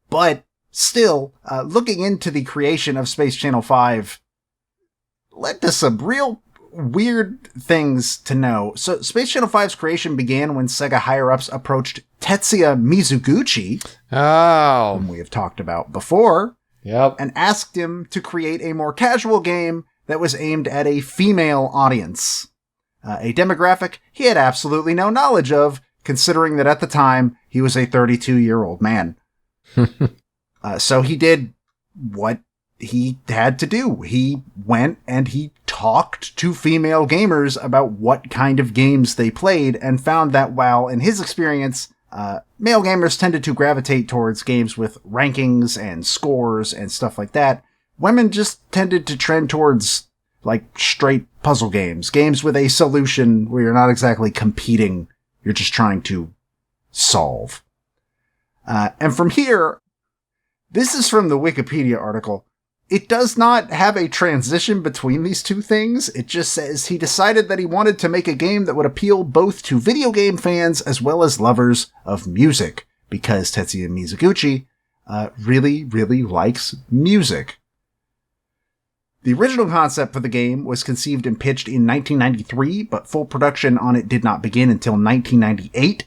But still, looking into the creation of Space Channel 5 led to some real weird things to know. So Space Channel 5's creation began when Sega higher-ups approached Tetsuya Mizuguchi, whom we have talked about before, and asked him to create a more casual game that was aimed at a female audience. A demographic he had absolutely no knowledge of, considering that at the time he was a 32-year-old man. So he did what he had to do. He went and he talked to female gamers about what kind of games they played, and found that while in his experience, male gamers tended to gravitate towards games with rankings and scores and stuff like that, women just tended to trend towards like straight puzzle games with a solution where you're not exactly competing, you're just trying to solve. And from here, this is from the Wikipedia article. It does not have a transition between these two things. It just says he decided that he wanted to make a game that would appeal both to video game fans as well as lovers of music, because Tetsuya Mizuguchi really, really likes music. The original concept for the game was conceived and pitched in 1993, but full production on it did not begin until 1998.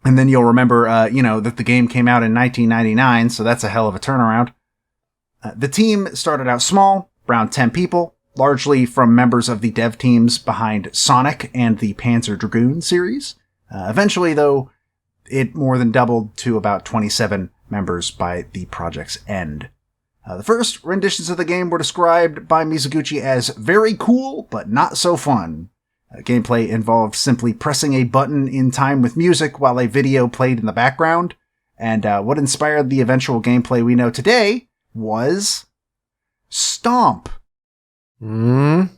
And then you'll remember, that the game came out in 1999, so that's a hell of a turnaround. The team started out small, around 10 people, largely from members of the dev teams behind Sonic and the Panzer Dragoon series. Eventually, though, it more than doubled to about 27 members by the project's end. The first renditions of the game were described by Mizuguchi as very cool, but not so fun. Gameplay involved simply pressing a button in time with music while a video played in the background, and what inspired the eventual gameplay we know today was Stomp. That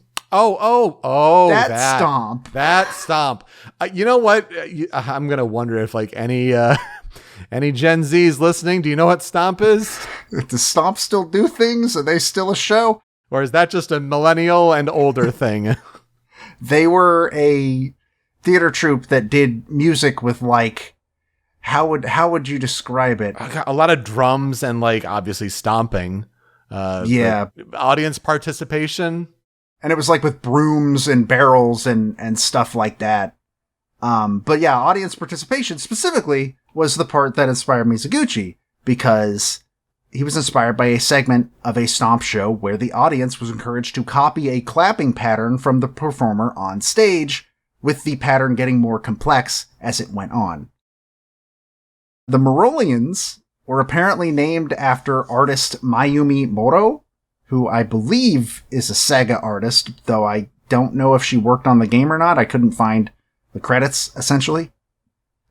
Stomp. That Stomp. You know what? I'm gonna wonder if like any Gen Zs listening, do you know what Stomp is? Does Stomp still do things? Are they still a show? Or is that just a millennial and older thing? They were a theater troupe that did music with like, how would you describe it? A lot of drums and like obviously stomping. Audience participation. And it was like with brooms and barrels and stuff like that. But yeah, audience participation specifically was the part that inspired Mizuguchi, because he was inspired by a segment of a Stomp show where the audience was encouraged to copy a clapping pattern from the performer on stage, with the pattern getting more complex as it went on. The Morolians were apparently named after artist Mayumi Moro, who I believe is a Sega artist, though I don't know if she worked on the game or not. I couldn't find the credits, essentially.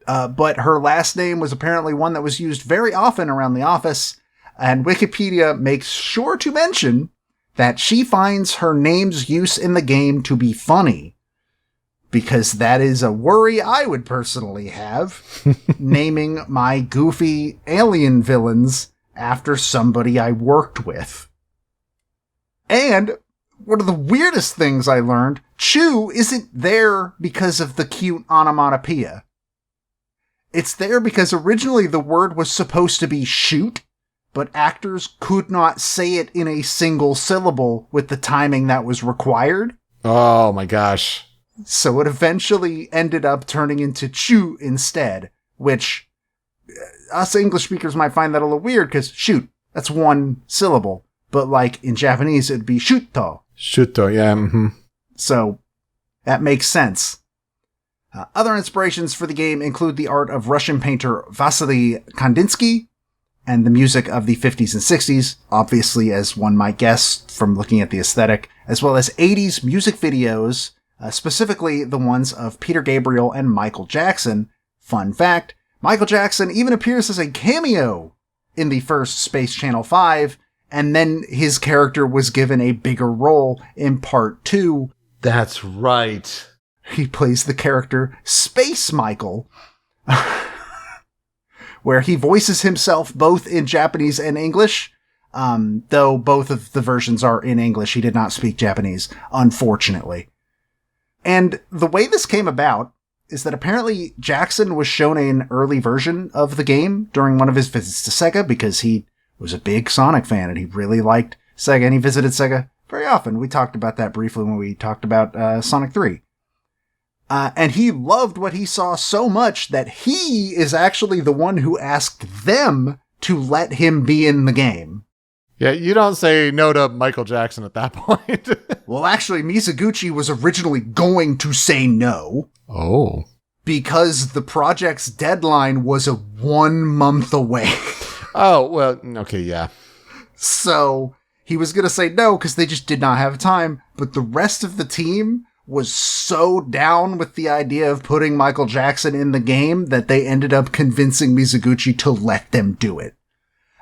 But her last name was apparently one that was used very often around the office, and Wikipedia makes sure to mention that she finds her name's use in the game to be funny, because that is a worry I would personally have, naming my goofy alien villains after somebody I worked with. And one of the weirdest things I learned, Chew isn't there because of the cute onomatopoeia. It's there because originally the word was supposed to be shoot, but actors could not say it in a single syllable with the timing that was required. Oh my gosh. So it eventually ended up turning into chew instead, which us English speakers might find that a little weird because shoot, that's one syllable. But like in Japanese, it'd be shuto. Shuto, yeah. Mm-hmm. So that makes sense. Other inspirations for the game include the art of Russian painter Vasily Kandinsky and the music of the 50s and 60s, obviously, as one might guess from looking at the aesthetic, as well as 80s music videos, specifically the ones of Peter Gabriel and Michael Jackson. Fun fact, Michael Jackson even appears as a cameo in the first Space Channel 5, and then his character was given a bigger role in Part 2. That's right. He plays the character Space Michael, where he voices himself both in Japanese and English, though both of the versions are in English. He did not speak Japanese, unfortunately. And the way this came about is that apparently Jackson was shown an early version of the game during one of his visits to Sega, because he was a big Sonic fan and he really liked Sega, and he visited Sega very often. We talked about that briefly when we talked about Sonic 3. And he loved what he saw so much that he is actually the one who asked them to let him be in the game. Yeah, you don't say no to Michael Jackson at that point. Well, actually, Mizuguchi was originally going to say no. Oh. Because the project's deadline was 1 month away. Oh, well, okay, yeah. So he was going to say no because they just did not have time. But the rest of the team was so down with the idea of putting Michael Jackson in the game that they ended up convincing Mizuguchi to let them do it.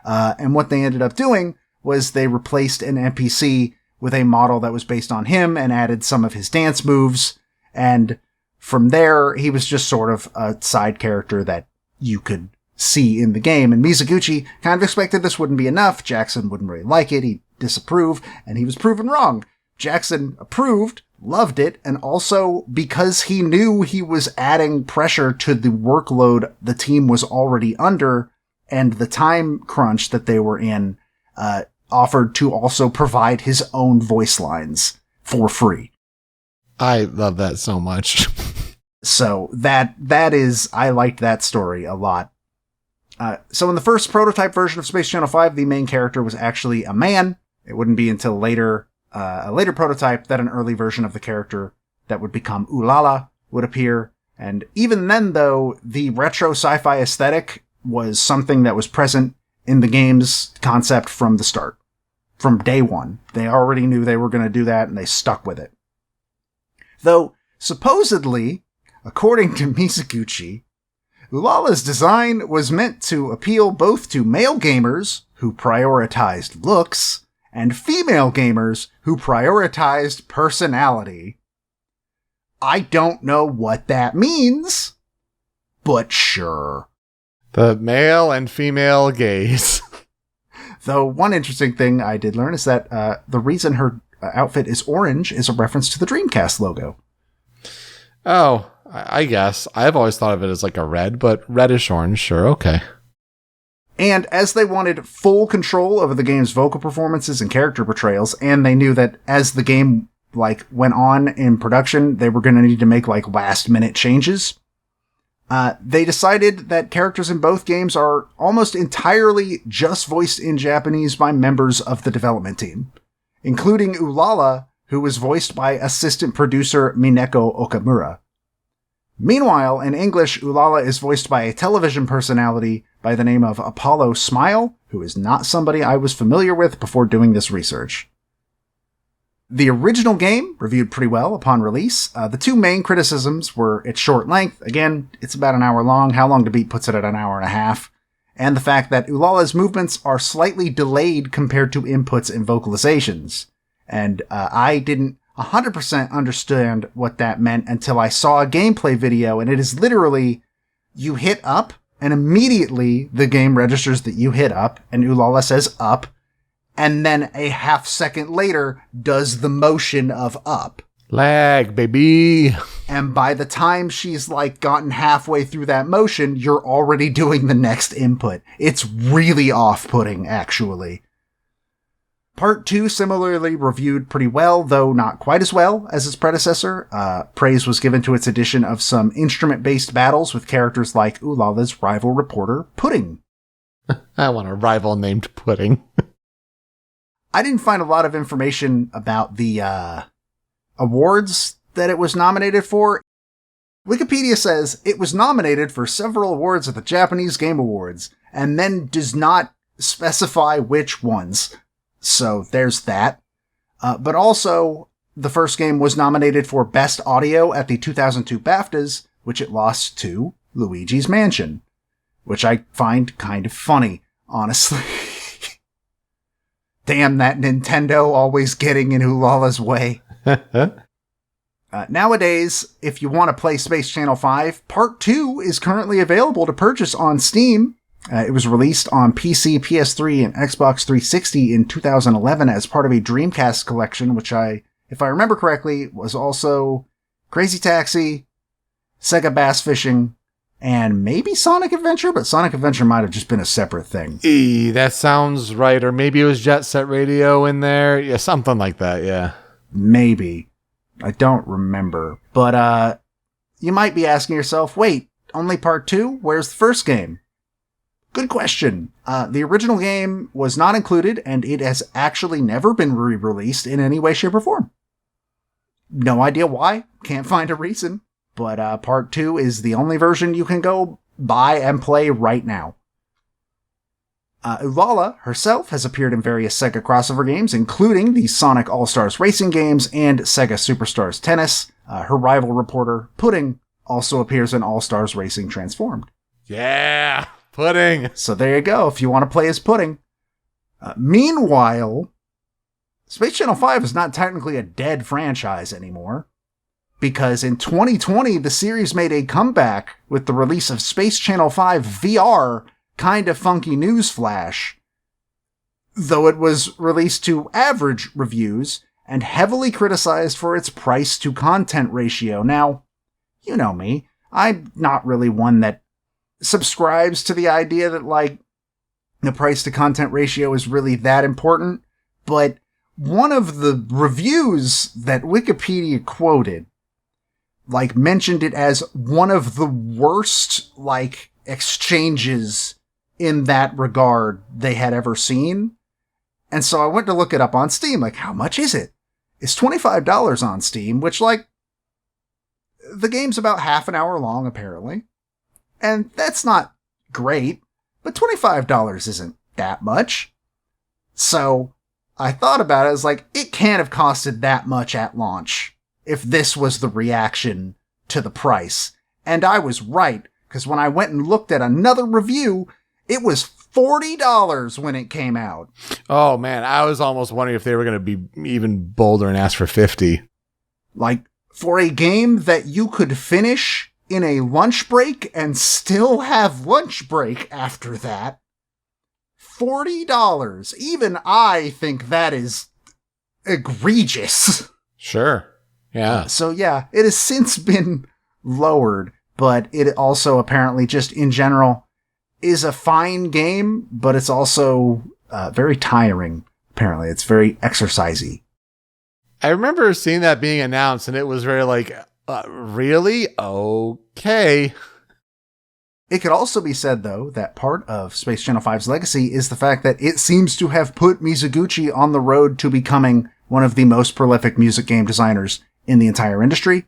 And what they ended up doing was they replaced an NPC with a model that was based on him and added some of his dance moves. And from there, he was just sort of a side character that you could see in the game. And Mizuguchi kind of expected this wouldn't be enough. Jackson wouldn't really like it. He'd disapprove, and he was proven wrong. Jackson approved, loved it, and also because he knew he was adding pressure to the workload the team was already under and the time crunch that they were in, offered to also provide his own voice lines for free. I love that so much. So that is, I liked that story a lot. So in the first prototype version of Space Channel 5, the main character was actually a man. It wouldn't be until later, a later prototype, that an early version of the character that would become Ulala would appear. And even then, though, the retro sci-fi aesthetic was something that was present in the game's concept from the start. From day one. They already knew they were going to do that, and they stuck with it. Though, supposedly, according to Mizuguchi, Ulala's design was meant to appeal both to male gamers who prioritized looks and female gamers who prioritized personality. I don't know what that means, but sure. The male and female gaze. Though one interesting thing I did learn is that the reason her outfit is orange is a reference to the Dreamcast logo. Oh, I guess. I've always thought of it as like a red, but reddish orange, sure, okay. And as they wanted full control over the game's vocal performances and character portrayals, and they knew that as the game went on in production, they were going to need to make last-minute changes, they decided that characters in both games are almost entirely just voiced in Japanese by members of the development team, including Ulala, who was voiced by assistant producer Mineko Okamura. Meanwhile, in English, Ulala is voiced by a television personality by the name of Apollo Smile, who is not somebody I was familiar with before doing this research. The original game reviewed pretty well upon release. The two main criticisms were its short length. Again, it's about an hour long. How Long to Beat puts it at an hour and a half. And the fact that Ulala's movements are slightly delayed compared to inputs and vocalizations. And I didn't 100% understand what that meant until I saw a gameplay video, and it is literally, you hit up, and immediately the game registers that you hit up, and Ulala says up, and then a half second later does the motion of up. Lag, baby. And by the time she's gotten halfway through that motion, you're already doing the next input. It's really off-putting, actually. Part 2 similarly reviewed pretty well, though not quite as well as its predecessor. Praise was given to its addition of some instrument-based battles with characters like Ulala's rival reporter, Pudding. I want a rival named Pudding. I didn't find a lot of information about the awards that it was nominated for. Wikipedia says it was nominated for several awards at the Japanese Game Awards, and then does not specify which ones. So there's that. But also, the first game was nominated for Best Audio at the 2002 BAFTAs, which it lost to Luigi's Mansion, which I find kind of funny, honestly. Damn that Nintendo always getting in Ulala's way. Nowadays, if you want to play Space Channel 5, Part 2 is currently available to purchase on Steam. It was released on PC, PS3, and Xbox 360 in 2011 as part of a Dreamcast collection, which if I remember correctly, was also Crazy Taxi, Sega Bass Fishing, and maybe Sonic Adventure, but Sonic Adventure might have just been a separate thing. That sounds right. Or maybe it was Jet Set Radio in there. Yeah, something like that, yeah. Maybe. I don't remember. But you might be asking yourself, wait, only part 2? Where's the first game? Good question. The original game was not included, and it has actually never been re-released in any way, shape, or form. No idea why. Can't find a reason. But part 2 is the only version you can go buy and play right now. Ulala herself has appeared in various Sega crossover games, including the Sonic All-Stars Racing games and Sega Superstars Tennis. Her rival reporter, Pudding, also appears in All-Stars Racing Transformed. Yeah, Pudding. So there you go, if you want to play as Pudding. Meanwhile, Space Channel 5 is not technically a dead franchise anymore, because in 2020, the series made a comeback with the release of Space Channel 5 VR, Kinda Funky News Flash, though it was released to average reviews and heavily criticized for its price-to-content ratio. Now, you know me, I'm not really one that subscribes to the idea that, like, the price-to-content ratio is really that important, but one of the reviews that Wikipedia quoted, like, mentioned it as one of the worst, like, exchanges in that regard they had ever seen. And so I went to look it up on Steam, like, how much is it? It's $25 on Steam, which, like, the game's about half an hour long, apparently. And that's not great, but $25 isn't that much. So I thought about it, I was like, it can't have costed that much at launch if this was the reaction to the price. And I was right, because when I went and looked at another review, it was $40 when it came out. Oh, man, I was almost wondering if they were going to be even bolder and ask for 50. Like, for a game that you could finish in a lunch break and still have lunch break after that, $40. Even I think that is egregious. Sure. Yeah. So yeah, it has since been lowered, but it also apparently just in general is a fine game, but it's also very tiring. Apparently, it's very exercisey. I remember seeing that being announced, and it was very like, really? Okay. It could also be said, though, that part of Space Channel 5's legacy is the fact that it seems to have put Mizuguchi on the road to becoming one of the most prolific music game designers in the entire industry.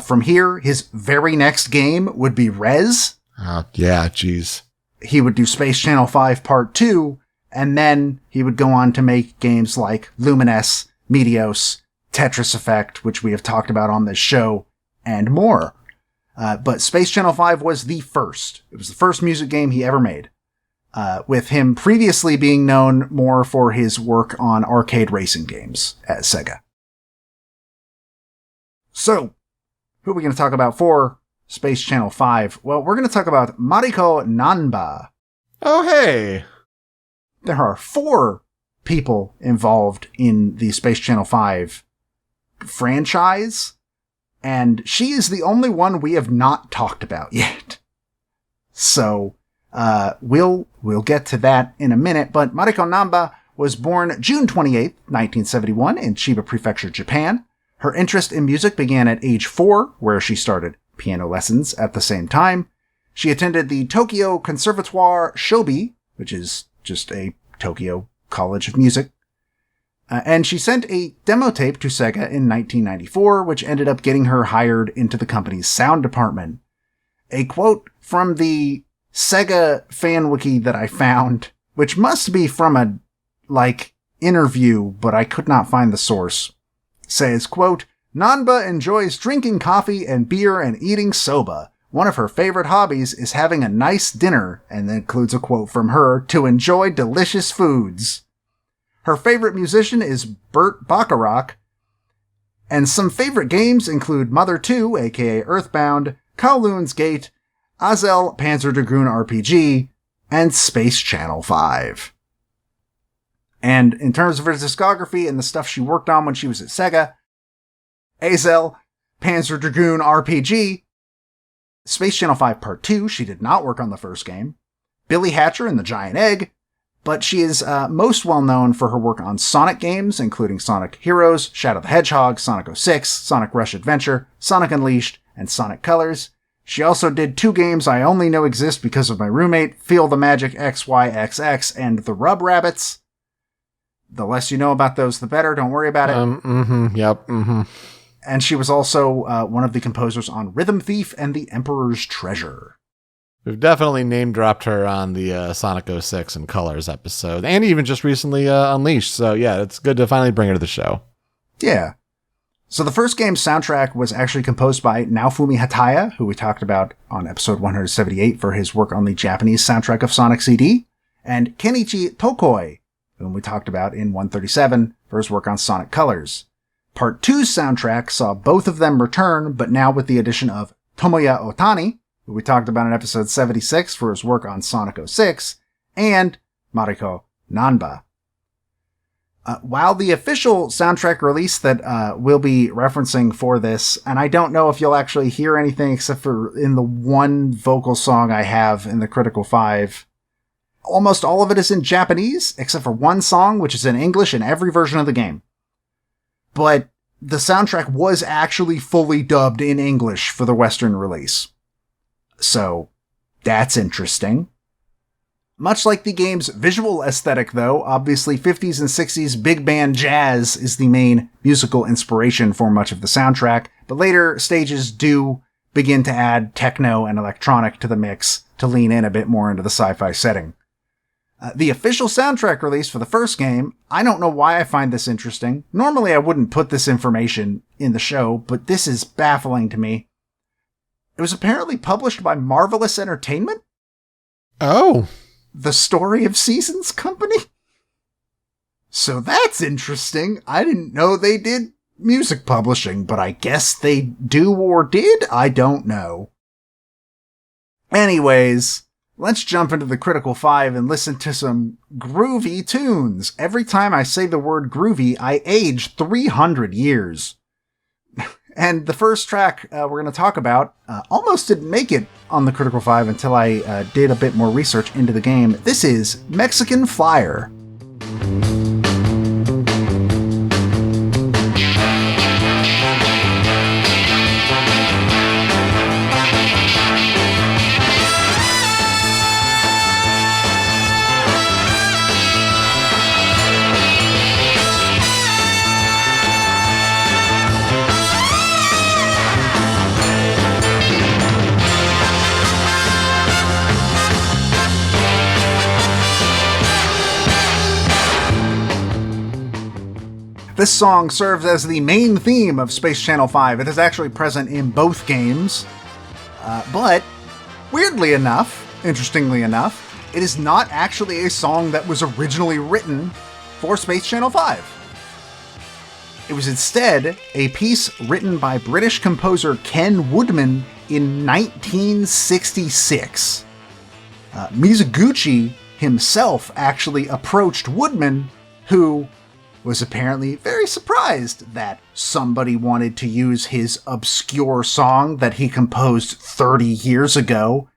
From here, his very next game would be Rez. Yeah, geez. He would do Space Channel 5 Part 2, and then he would go on to make games like Lumines, Meteos, Tetris Effect, which we have talked about on this show, and more. But Space Channel 5 was the first. It was the first music game he ever made, with him previously being known more for his work on arcade racing games at Sega. So, who are we going to talk about for Space Channel 5? Well, we're going to talk about Mariko Nanba. Oh, hey. There are 4 people involved in the Space Channel 5 franchise, and she is the only one we have not talked about yet. So, we'll get to that in a minute, but Mariko Nanba was born June 28th, 1971 in Chiba Prefecture, Japan. Her interest in music began at age 4, where she started piano lessons at the same time. She attended the Tokyo Conservatoire Shobi, which is just a Tokyo College of Music. And she sent a demo tape to Sega in 1994, which ended up getting her hired into the company's sound department. A quote from the Sega fan wiki that I found, which must be from a, interview, but I could not find the source, says, quote, Nanba enjoys drinking coffee and beer and eating soba. One of her favorite hobbies is having a nice dinner, and then includes a quote from her, to enjoy delicious foods. Her favorite musician is Burt Bacharach, and some favorite games include Mother 2, aka Earthbound, Kowloon's Gate, Azel Panzer Dragoon RPG, and Space Channel 5. And in terms of her discography and the stuff she worked on when she was at Sega, Azel, Panzer Dragoon RPG, Space Channel 5 Part 2, she did not work on the first game. Billy Hatcher and the Giant Egg, but she is most well known for her work on Sonic games, including Sonic Heroes, Shadow the Hedgehog, Sonic 06, Sonic Rush Adventure, Sonic Unleashed, and Sonic Colors. She also did 2 games I only know exist because of my roommate, Feel the Magic XYXX and The Rub Rabbits. The less you know about those, the better. Don't worry about it. Yep. And she was also one of the composers on Rhythm Thief and The Emperor's Treasure. We've definitely name-dropped her on the Sonic 06 and Colors episode, and even just recently Unleashed. So yeah, it's good to finally bring her to the show. Yeah. So the first game's soundtrack was actually composed by Naofumi Hataya, who we talked about on episode 178 for his work on the Japanese soundtrack of Sonic CD, and Kenichi Tokoi, whom we talked about in 137 for his work on Sonic Colors. Part 2's soundtrack saw both of them return, but now with the addition of Tomoya Otani, who we talked about in episode 76 for his work on Sonic 06, and Mariko Nanba. While the official soundtrack release that we'll be referencing for this, and I don't know if you'll actually hear anything except for in the one vocal song I have in the Critical 5, almost all of it is in Japanese, except for one song, which is in English in every version of the game. But the soundtrack was actually fully dubbed in English for the Western release. So, that's interesting. Much like the game's visual aesthetic, though, obviously 50s and 60s big band jazz is the main musical inspiration for much of the soundtrack, but later stages do begin to add techno and electronic to the mix to lean in a bit more into the sci-fi setting. The official soundtrack release for the first game, I don't know why I find this interesting. Normally I wouldn't put this information in the show, but this is baffling to me. It was apparently published by Marvelous Entertainment? Oh. The Story of Seasons company? So that's interesting. I didn't know they did music publishing, but I guess they do or did? I don't know. Anyways, let's jump into the Critical 5 and listen to some groovy tunes. Every time I say the word groovy, I age 300 years. And the first track we're going to talk about almost didn't make it on the Critical 5 until I did a bit more research into the game. This is Mexican Flyer. This song serves as the main theme of Space Channel 5. It is actually present in both games. But, weirdly enough, interestingly enough, it is not actually a song that was originally written for Space Channel 5. It was instead a piece written by British composer Ken Woodman in 1966. Mizuguchi himself actually approached Woodman, who was apparently very surprised that somebody wanted to use his obscure song that he composed 30 years ago,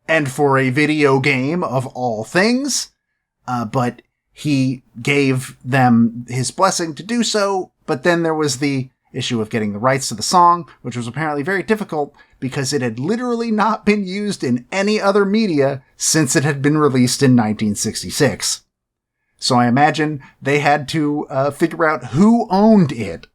and for a video game of all things, but he gave them his blessing to do so, but then there was the issue of getting the rights to the song, which was apparently very difficult because it had literally not been used in any other media since it had been released in 1966. So I imagine they had to figure out who owned it.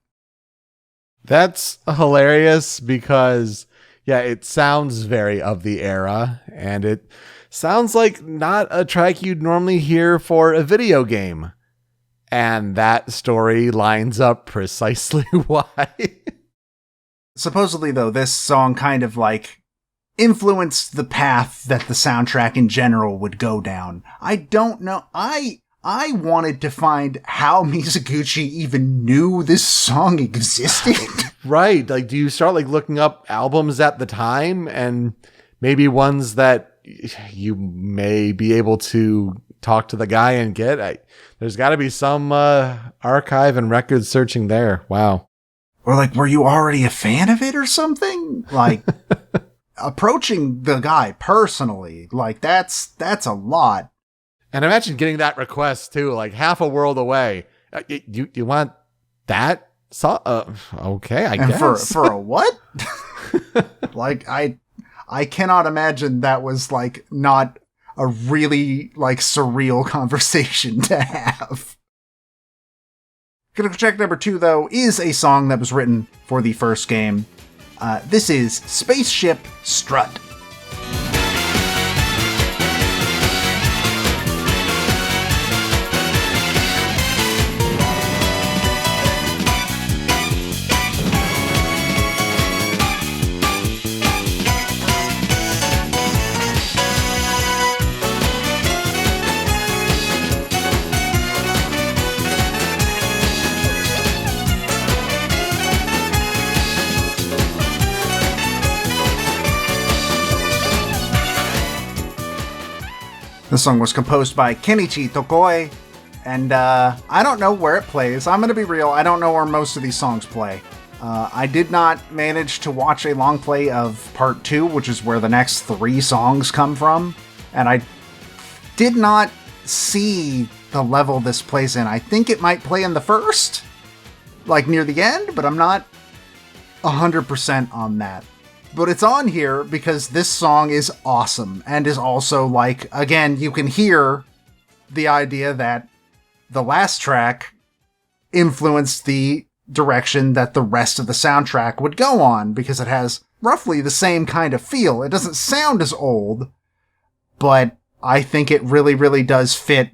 That's hilarious because, yeah, it sounds very of the era, and it sounds like not a track you'd normally hear for a video game. And that story lines up precisely why. Supposedly, though, this song kind of like influenced the path that the soundtrack in general would go down. I don't know. I wanted to find how Mizuguchi even knew this song existed. Right. Like, do you start like looking up albums at the time and maybe ones that you may be able to talk to the guy and get? There's got to be some archive and record searching there. Wow. Or like, were you already a fan of it or something? Like, approaching the guy personally, like that's a lot. And imagine getting that request too, like half a world away. You want that? Okay, I And guess. for a what? Like I cannot imagine that was like not a really like surreal conversation to have. Critical track number 2 though is a song that was written for the first game. This is Spaceship Strut. The song was composed by Kenichi Tokoi, and I don't know where it plays. I'm going to be real, I don't know where most of these songs play. I did not manage to watch a long play of Part 2, which is where the next 3 songs come from, and I did not see the level this plays in. I think it might play in the first, like near the end, but I'm not 100% on that. But it's on here because this song is awesome and is also like, again, you can hear the idea that the last track influenced the direction that the rest of the soundtrack would go on because it has roughly the same kind of feel. It doesn't sound as old, but I think it really, really does fit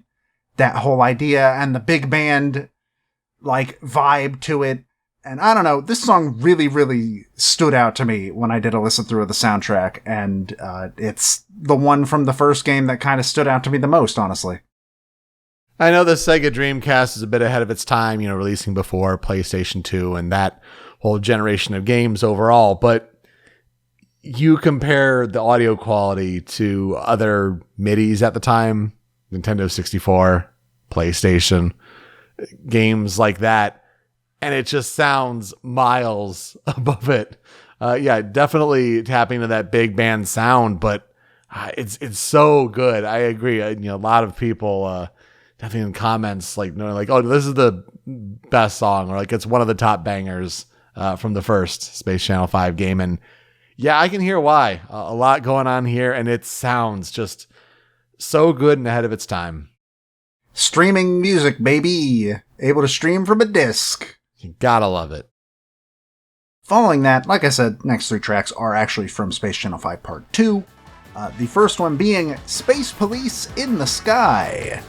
that whole idea and the big band like vibe to it. And I don't know, this song really, really stood out to me when I did a listen through of the soundtrack, and it's the one from the first game that kind of stood out to me the most, honestly. I know the Sega Dreamcast is a bit ahead of its time, releasing before PlayStation 2 and that whole generation of games overall, but you compare the audio quality to other MIDIs at the time, Nintendo 64, PlayStation, games like that, and it just sounds miles above it. Yeah, definitely tapping into that big band sound, but it's so good. I agree. A lot of people definitely in comments like oh, this is the best song, or like it's one of the top bangers from the first Space Channel 5 game. And yeah, I can hear why. A lot going on here, and it sounds just so good and ahead of its time. Streaming music, baby. Able to stream from a disc. You gotta love it. Following that, like I said, next 3 tracks are actually from Space Channel 5 Part 2. The first one being Space Police in the Sky.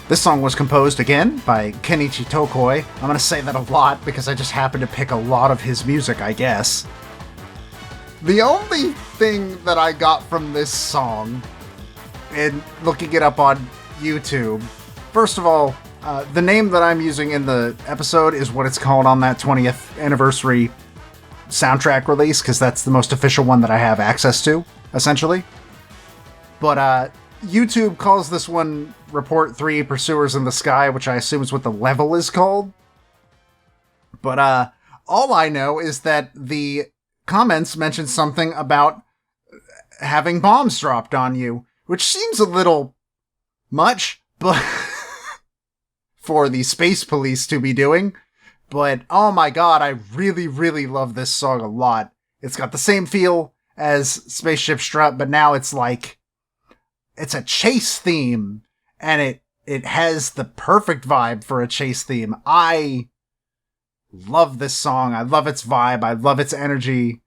This song was composed, again, by Kenichi Tokoi. I'm going to say that a lot because I just happen to pick a lot of his music, I guess. The only thing that I got from this song, in looking it up on YouTube, first of all, the name that I'm using in the episode is what it's called on that 20th anniversary soundtrack release, because that's the most official one that I have access to, essentially. But, YouTube calls this one Report 3 Pursuers in the Sky, which I assume is what the level is called. But all I know is that the comments mention something about having bombs dropped on you, which seems a little much, but for the Space Police to be doing. But oh my god, I really, really love this song a lot. It's got the same feel as Spaceship Strut, but now it's like it's a chase theme, and it has the perfect vibe for a chase theme. I love this song. I love its vibe. I love its energy.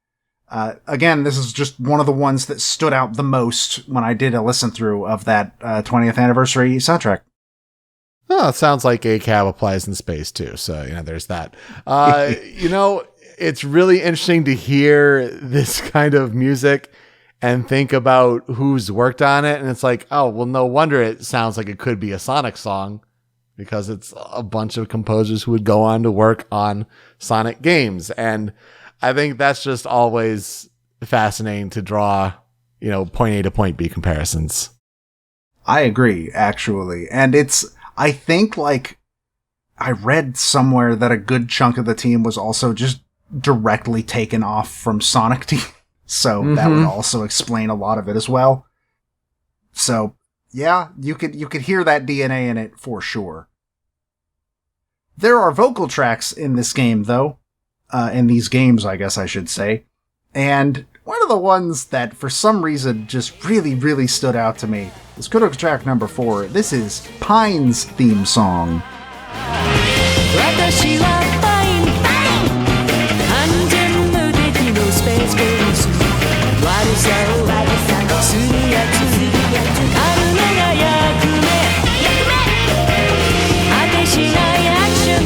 Again, this is just one of the ones that stood out the most when I did a listen through of that 20th anniversary soundtrack. Oh, it sounds like ACAB applies in space too. So, there's that. it's really interesting to hear this kind of music and think about who's worked on it. And it's like, oh, well, no wonder it sounds like it could be a Sonic song, because it's a bunch of composers who would go on to work on Sonic games. And I think that's just always fascinating to draw, point A to point B comparisons. I agree, actually. And I think, I read somewhere that a good chunk of the team was also just directly taken off from Sonic Team. So that would also explain a lot of it as well. So yeah, you could hear that DNA in it for sure. There are vocal tracks in this game, though. In these games, I guess I should say. And one of the ones that for some reason just really, really stood out to me is critical track number 4. This is Pine's theme song. 私はパイン完全無敵のスペースポリス悪さをするやつあるのが役目果てしないアクション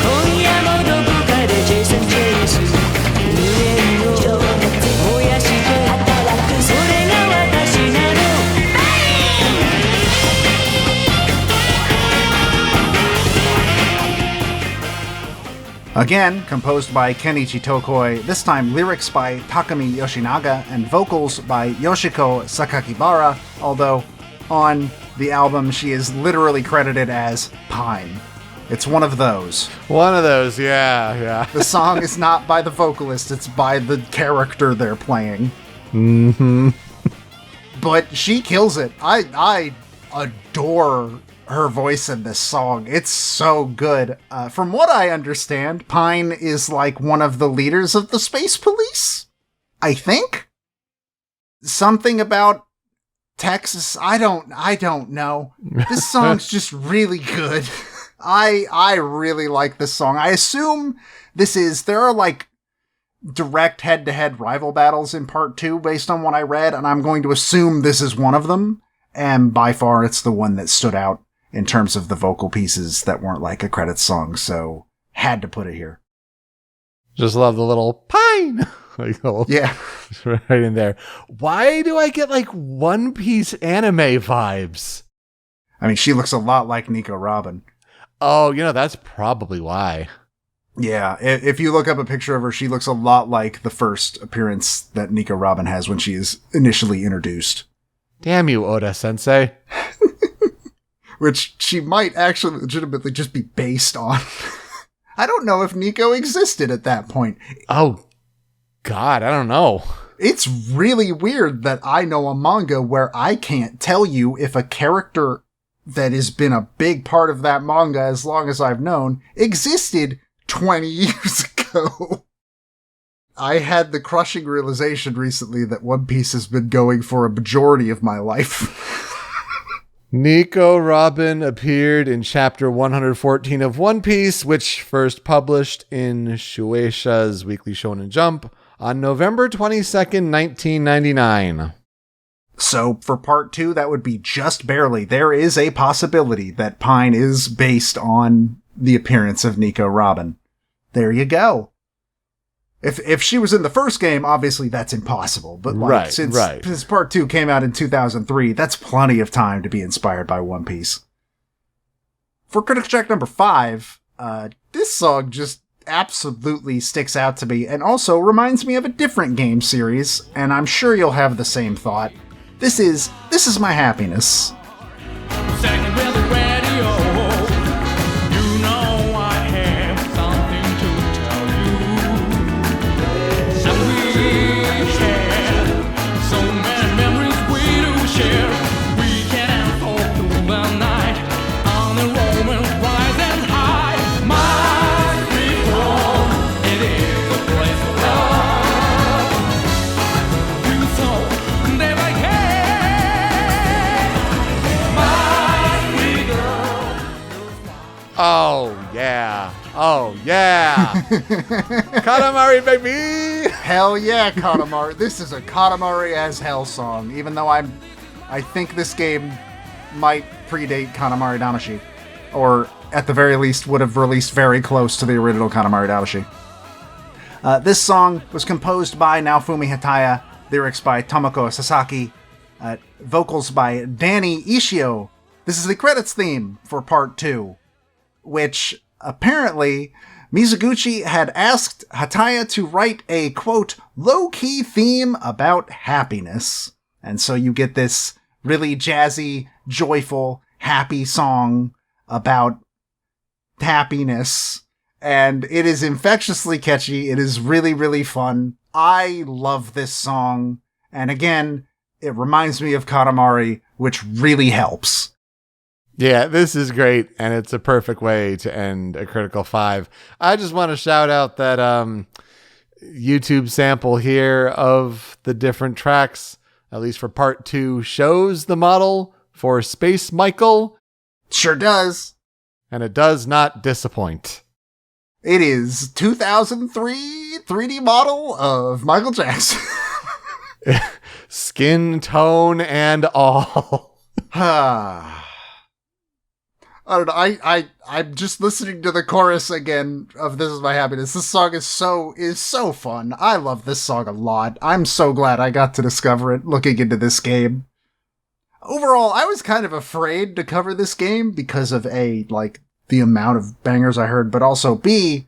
今夜もどこかでジェイソン・チェイス無縁を燃やしてそれが私なの Again, composed by Kenichi Tokoi, this time lyrics by Takumi Yoshinaga and vocals by Yoshiko Sakakibara, although on the album she is literally credited as Pine. It's one of those. One of those, yeah. The song is not by the vocalist, it's by the character they're playing. Mm-hmm. But she kills it. I adore her voice in this song. It's so good. From what I understand, Pine is like one of the leaders of the Space Police, I think. Something about Texas. I don't know. This song's just really good. I really like this song. I assume there are direct head-to-head rival battles in part 2 based on what I read, and I'm going to assume this is one of them. And by far it's the one that stood out in terms of the vocal pieces that weren't like a credits song, so had to put it here. Just love the little Pine! Yeah. Right in there. Why do I get One Piece anime vibes? I mean, she looks a lot like Nico Robin. Oh, that's probably why. Yeah, if you look up a picture of her, she looks a lot like the first appearance that Nico Robin has when she is initially introduced. Damn you, Oda-sensei. Which she might actually legitimately just be based on. I don't know if Nico existed at that point. Oh, God, I don't know. It's really weird that I know a manga where I can't tell you if a character that has been a big part of that manga as long as I've known existed 20 years ago. I had the crushing realization recently that One Piece has been going for a majority of my life. Nico Robin appeared in chapter 114 of One Piece, which first published in Shueisha's Weekly Shonen Jump on November 22nd, 1999. So for part 2, that would be just barely. There is a possibility that Pine is based on the appearance of Nico Robin. There you go. If she was in the first game, obviously that's impossible. But since part 2 came out in 2003, that's plenty of time to be inspired by One Piece. For critical track number 5, this song just absolutely sticks out to me and also reminds me of a different game series, and I'm sure you'll have the same thought. This is My Happiness. Second with the radio, you know I have something to tell you. And we share so many memories we do share. We can talk through the night on the romance rise and high. My sweet home, it is a place of love. You so never can. Oh, yeah. Oh, yeah. Katamari, baby. Hell yeah, Katamari. This is a Katamari as hell song, even though I think this game might predate Katamari Damacy, or at the very least would have released very close to the original Katamari Damacy. This song was composed by Naofumi Hataya, lyrics by Tomoko Sasaki, vocals by Danny Ishio. This is the credits theme for part 2, which apparently Mizuguchi had asked Hataya to write a, quote, low-key theme about happiness. And so you get this really jazzy, joyful, happy song about happiness. And it is infectiously catchy. It is really, really fun. I love this song. And again, it reminds me of Katamari, which really helps. Yeah, this is great, and it's a perfect way to end a Critical 5. I just want to shout out that YouTube sample here of the different tracks, at least for part 2, shows the model for Space Michael. Sure does. And it does not disappoint. It is 2003 3D model of Michael Jackson. Skin tone and all. I don't know. I'm just listening to the chorus again of "This Is My Happiness." This song is so fun. I love this song a lot. I'm so glad I got to discover it looking into this game. Overall, I was kind of afraid to cover this game because of A, like, the amount of bangers I heard, but also B,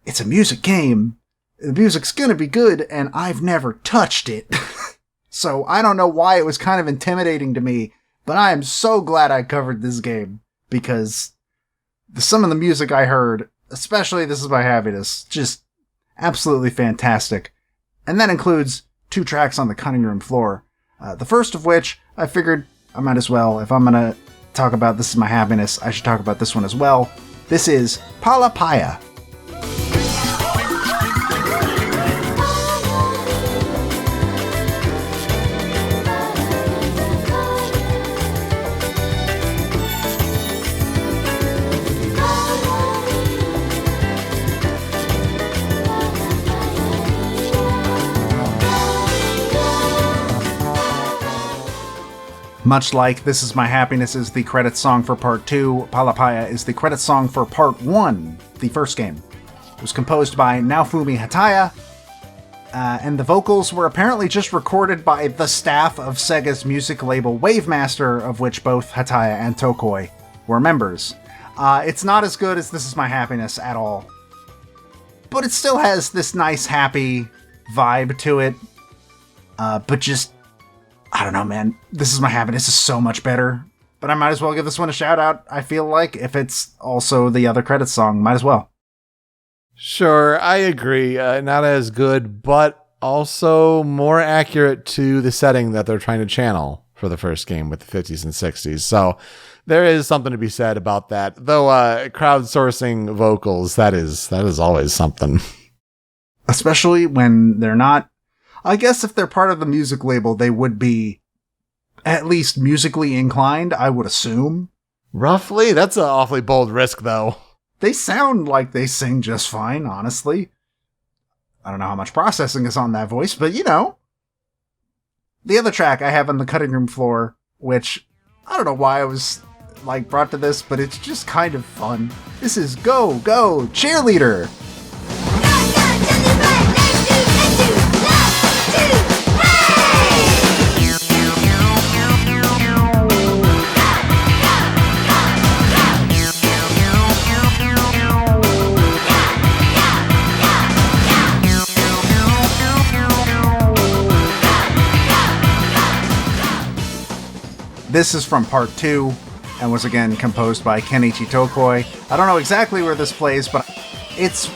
it's a music game. The music's gonna be good, and I've never touched it. So I don't know why it was kind of intimidating to me, but I am so glad I covered this game. Because some of the music I heard, especially This Is My Happiness, just absolutely fantastic. And that includes 2 tracks on the cutting room floor. The first of which, I figured I might as well, if I'm going to talk about This Is My Happiness, I should talk about this one as well. This is Palapaya. Much like This Is My Happiness is the credits song for Part 2, Palapaya is the credits song for Part 1, the first game. It was composed by Naofumi Hataya, and the vocals were apparently just recorded by the staff of Sega's music label Wavemaster, of which both Hataya and Tokoi were members. It's not as good as This Is My Happiness at all, but it still has this nice, happy vibe to it, but just I don't know, man. This Is My Happiness is so much better. But I might as well give this one a shout out. I feel like if it's also the other credits song, might as well. Sure, I agree. Not as good, but also more accurate to the setting that they're trying to channel for the first game with the 50s and 60s. So there is something to be said about that. Though crowdsourcing vocals, that is always something. Especially when they're not. I guess if they're part of the music label, they would be at least musically inclined, I would assume. Roughly? That's an awfully bold risk, though. They sound like they sing just fine, honestly. I don't know how much processing is on that voice, but you know. The other track I have on the cutting room floor, which I don't know why I was brought to this, but it's just kind of fun. This is Go, Go, Cheerleader! This is from Part 2, and was again composed by Kenichi Tokoi. I don't know exactly where this plays, but its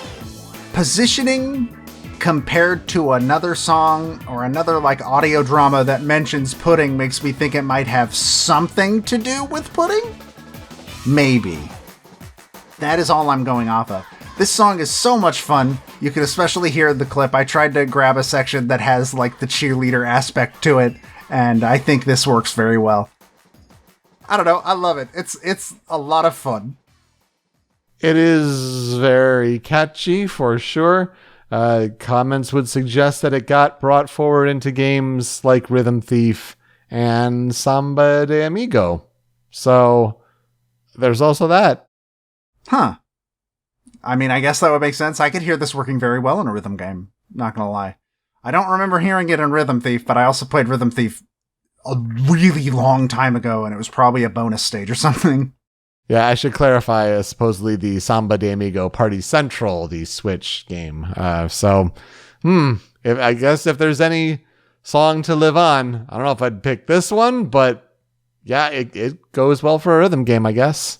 positioning compared to another song or another audio drama that mentions pudding makes me think it might have something to do with pudding? Maybe. That is all I'm going off of. This song is so much fun. You can especially hear the clip. I tried to grab a section that has the cheerleader aspect to it, and I think this works very well. I don't know. I love it. It's a lot of fun. It is very catchy for sure. Comments would suggest that it got brought forward into games like Rhythm Thief and Samba de Amigo. So there's also that. Huh. I mean, I guess that would make sense. I could hear this working very well in a rhythm game. Not gonna lie. I don't remember hearing it in Rhythm Thief, but I also played Rhythm Thief a really long time ago, and it was probably a bonus stage or something. Yeah, I should clarify, supposedly the Samba de Amigo Party Central, the Switch game. I guess if there's any song to live on, I don't know if I'd pick this one, but yeah, it goes well for a rhythm game, I guess.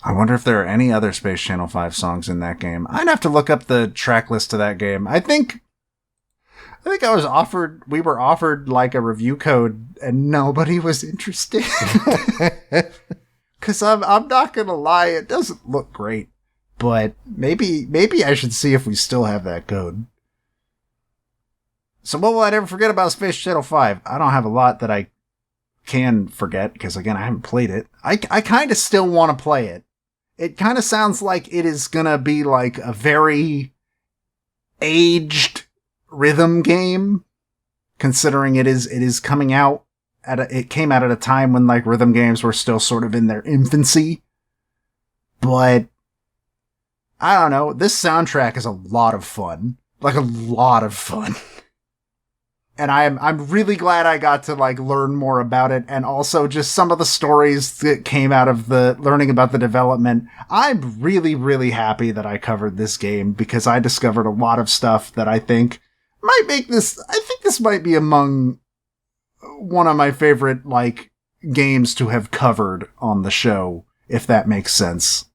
I wonder if there are any other Space Channel 5 songs in that game. I'd have to look up the track list to that game. I think we were offered like a review code and nobody was interested. Cause I'm not gonna lie, it doesn't look great, but maybe I should see if we still have that code. So what will I never forget about Space Channel 5? I don't have a lot that I can forget, because again, I haven't played it. I kind of still want to play it. It kind of sounds like it is gonna be like a very aged rhythm game, considering it is coming out it came out at a time when like rhythm games were still sort of in their infancy. But I don't know, this soundtrack is a lot of fun. Like a lot of fun. And I'm really glad I got to like learn more about it, and also just some of the stories that came out of the learning about the development. I'm really, really happy that I covered this game, because I discovered a lot of stuff that I think this might be among one of my favorite like games to have covered on the show, if that makes sense.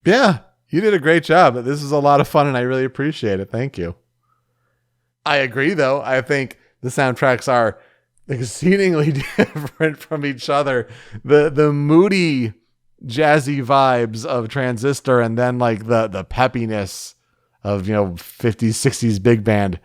Yeah, you did a great job. This is a lot of fun and I really appreciate it. Thank you. I agree, though. I think the soundtracks are exceedingly different from each other. The moody, jazzy vibes of Transistor, and then like the peppiness of 50s, 60s big band.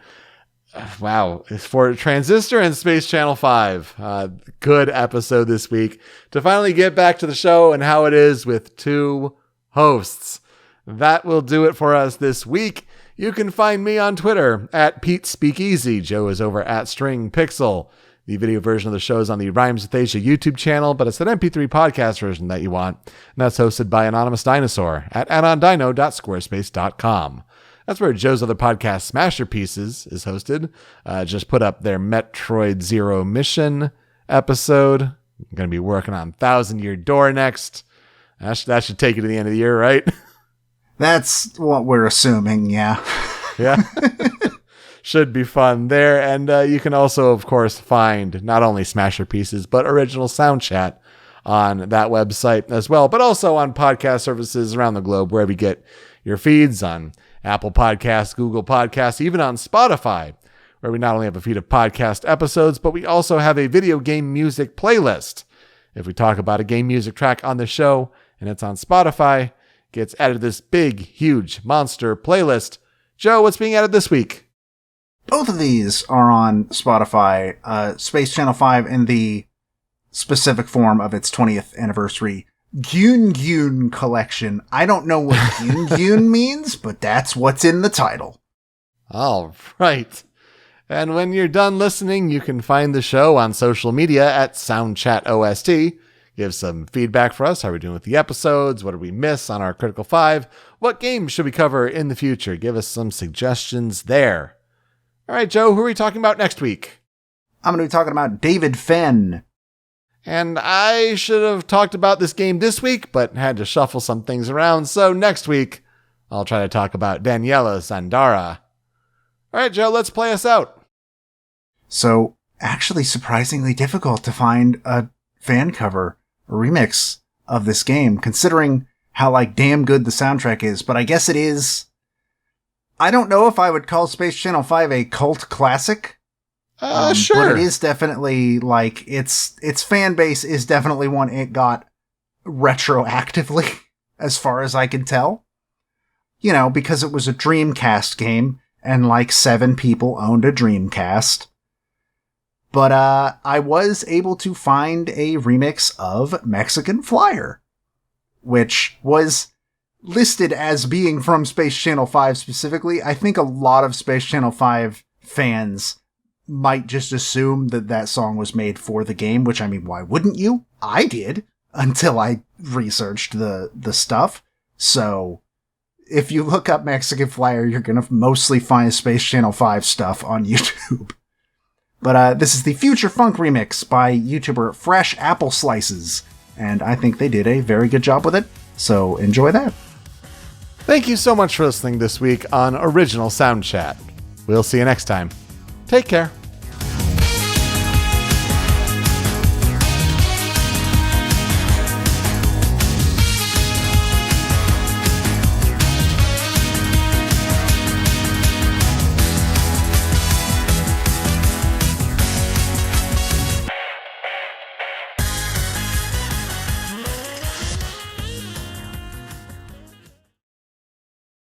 Wow. For Transistor and Space Channel 5. Good episode this week to finally get back to the show and how it is with two hosts. That will do it for us this week. You can find me on Twitter at Pete Speakeasy. Joe is over at String Pixel. The video version of the show is on the Rhymes with Asia YouTube channel, but it's an MP3 podcast version that you want. And that's hosted by Anonymous Dinosaur at anondino.squarespace.com. That's where Joe's other podcast, Smasher Pieces, is hosted. Just put up their Metroid Zero Mission episode. I'm going to be working on 1,000 Year Door next. That should take you to the end of the year, right? That's what we're assuming, yeah. Yeah. Should be fun there. And you can also, of course, find not only Smasher Pieces, but original Soundchat on that website as well, but also on podcast services around the globe, wherever you get your feeds, on Apple Podcasts, Google Podcasts, even on Spotify, where we not only have a feed of podcast episodes, but we also have a video game music playlist. If we talk about a game music track on the show and it's on Spotify, gets added to this big, huge monster playlist. Joe, what's being added this week? Both of these are on Spotify. Space Channel 5 in the specific form of its 20th anniversary Gyun Gyun collection. I don't know what Gyun Gyun means, but that's what's in the title. All right. And when you're done listening, you can find the show on social media at Soundchat OST. Give some feedback for us. How are we doing with the episodes? What did we miss on our Critical 5? What games should we cover in the future? Give us some suggestions there. All right, Joe, who are we talking about next week? I'm going to be talking about David Fenn. And I should have talked about this game this week, but had to shuffle some things around. So next week, I'll try to talk about Daniela Sandara. All right, Joe, let's play us out. So, actually surprisingly difficult to find a fan cover, a remix of this game, considering how like damn good the soundtrack is, but I guess it is. I don't know if I would call Space Channel 5 a cult classic. Sure. But it is definitely like its fan base is definitely one it got retroactively, as far as I can tell. Because it was a Dreamcast game and like 7 people owned a Dreamcast. But I was able to find a remix of Mexican Flyer, which was listed as being from Space Channel 5 specifically. I think a lot of Space Channel 5 fans might just assume that song was made for the game, which, I mean, why wouldn't you? I did, until I researched the stuff. So if you look up Mexican Flyer, you're going to mostly find Space Channel 5 stuff on YouTube. But this is the Future Funk remix by YouTuber Fresh Apple Slices, and I think they did a very good job with it, so enjoy that. Thank you so much for listening this week on Original Soundchat. We'll see you next time. Take care.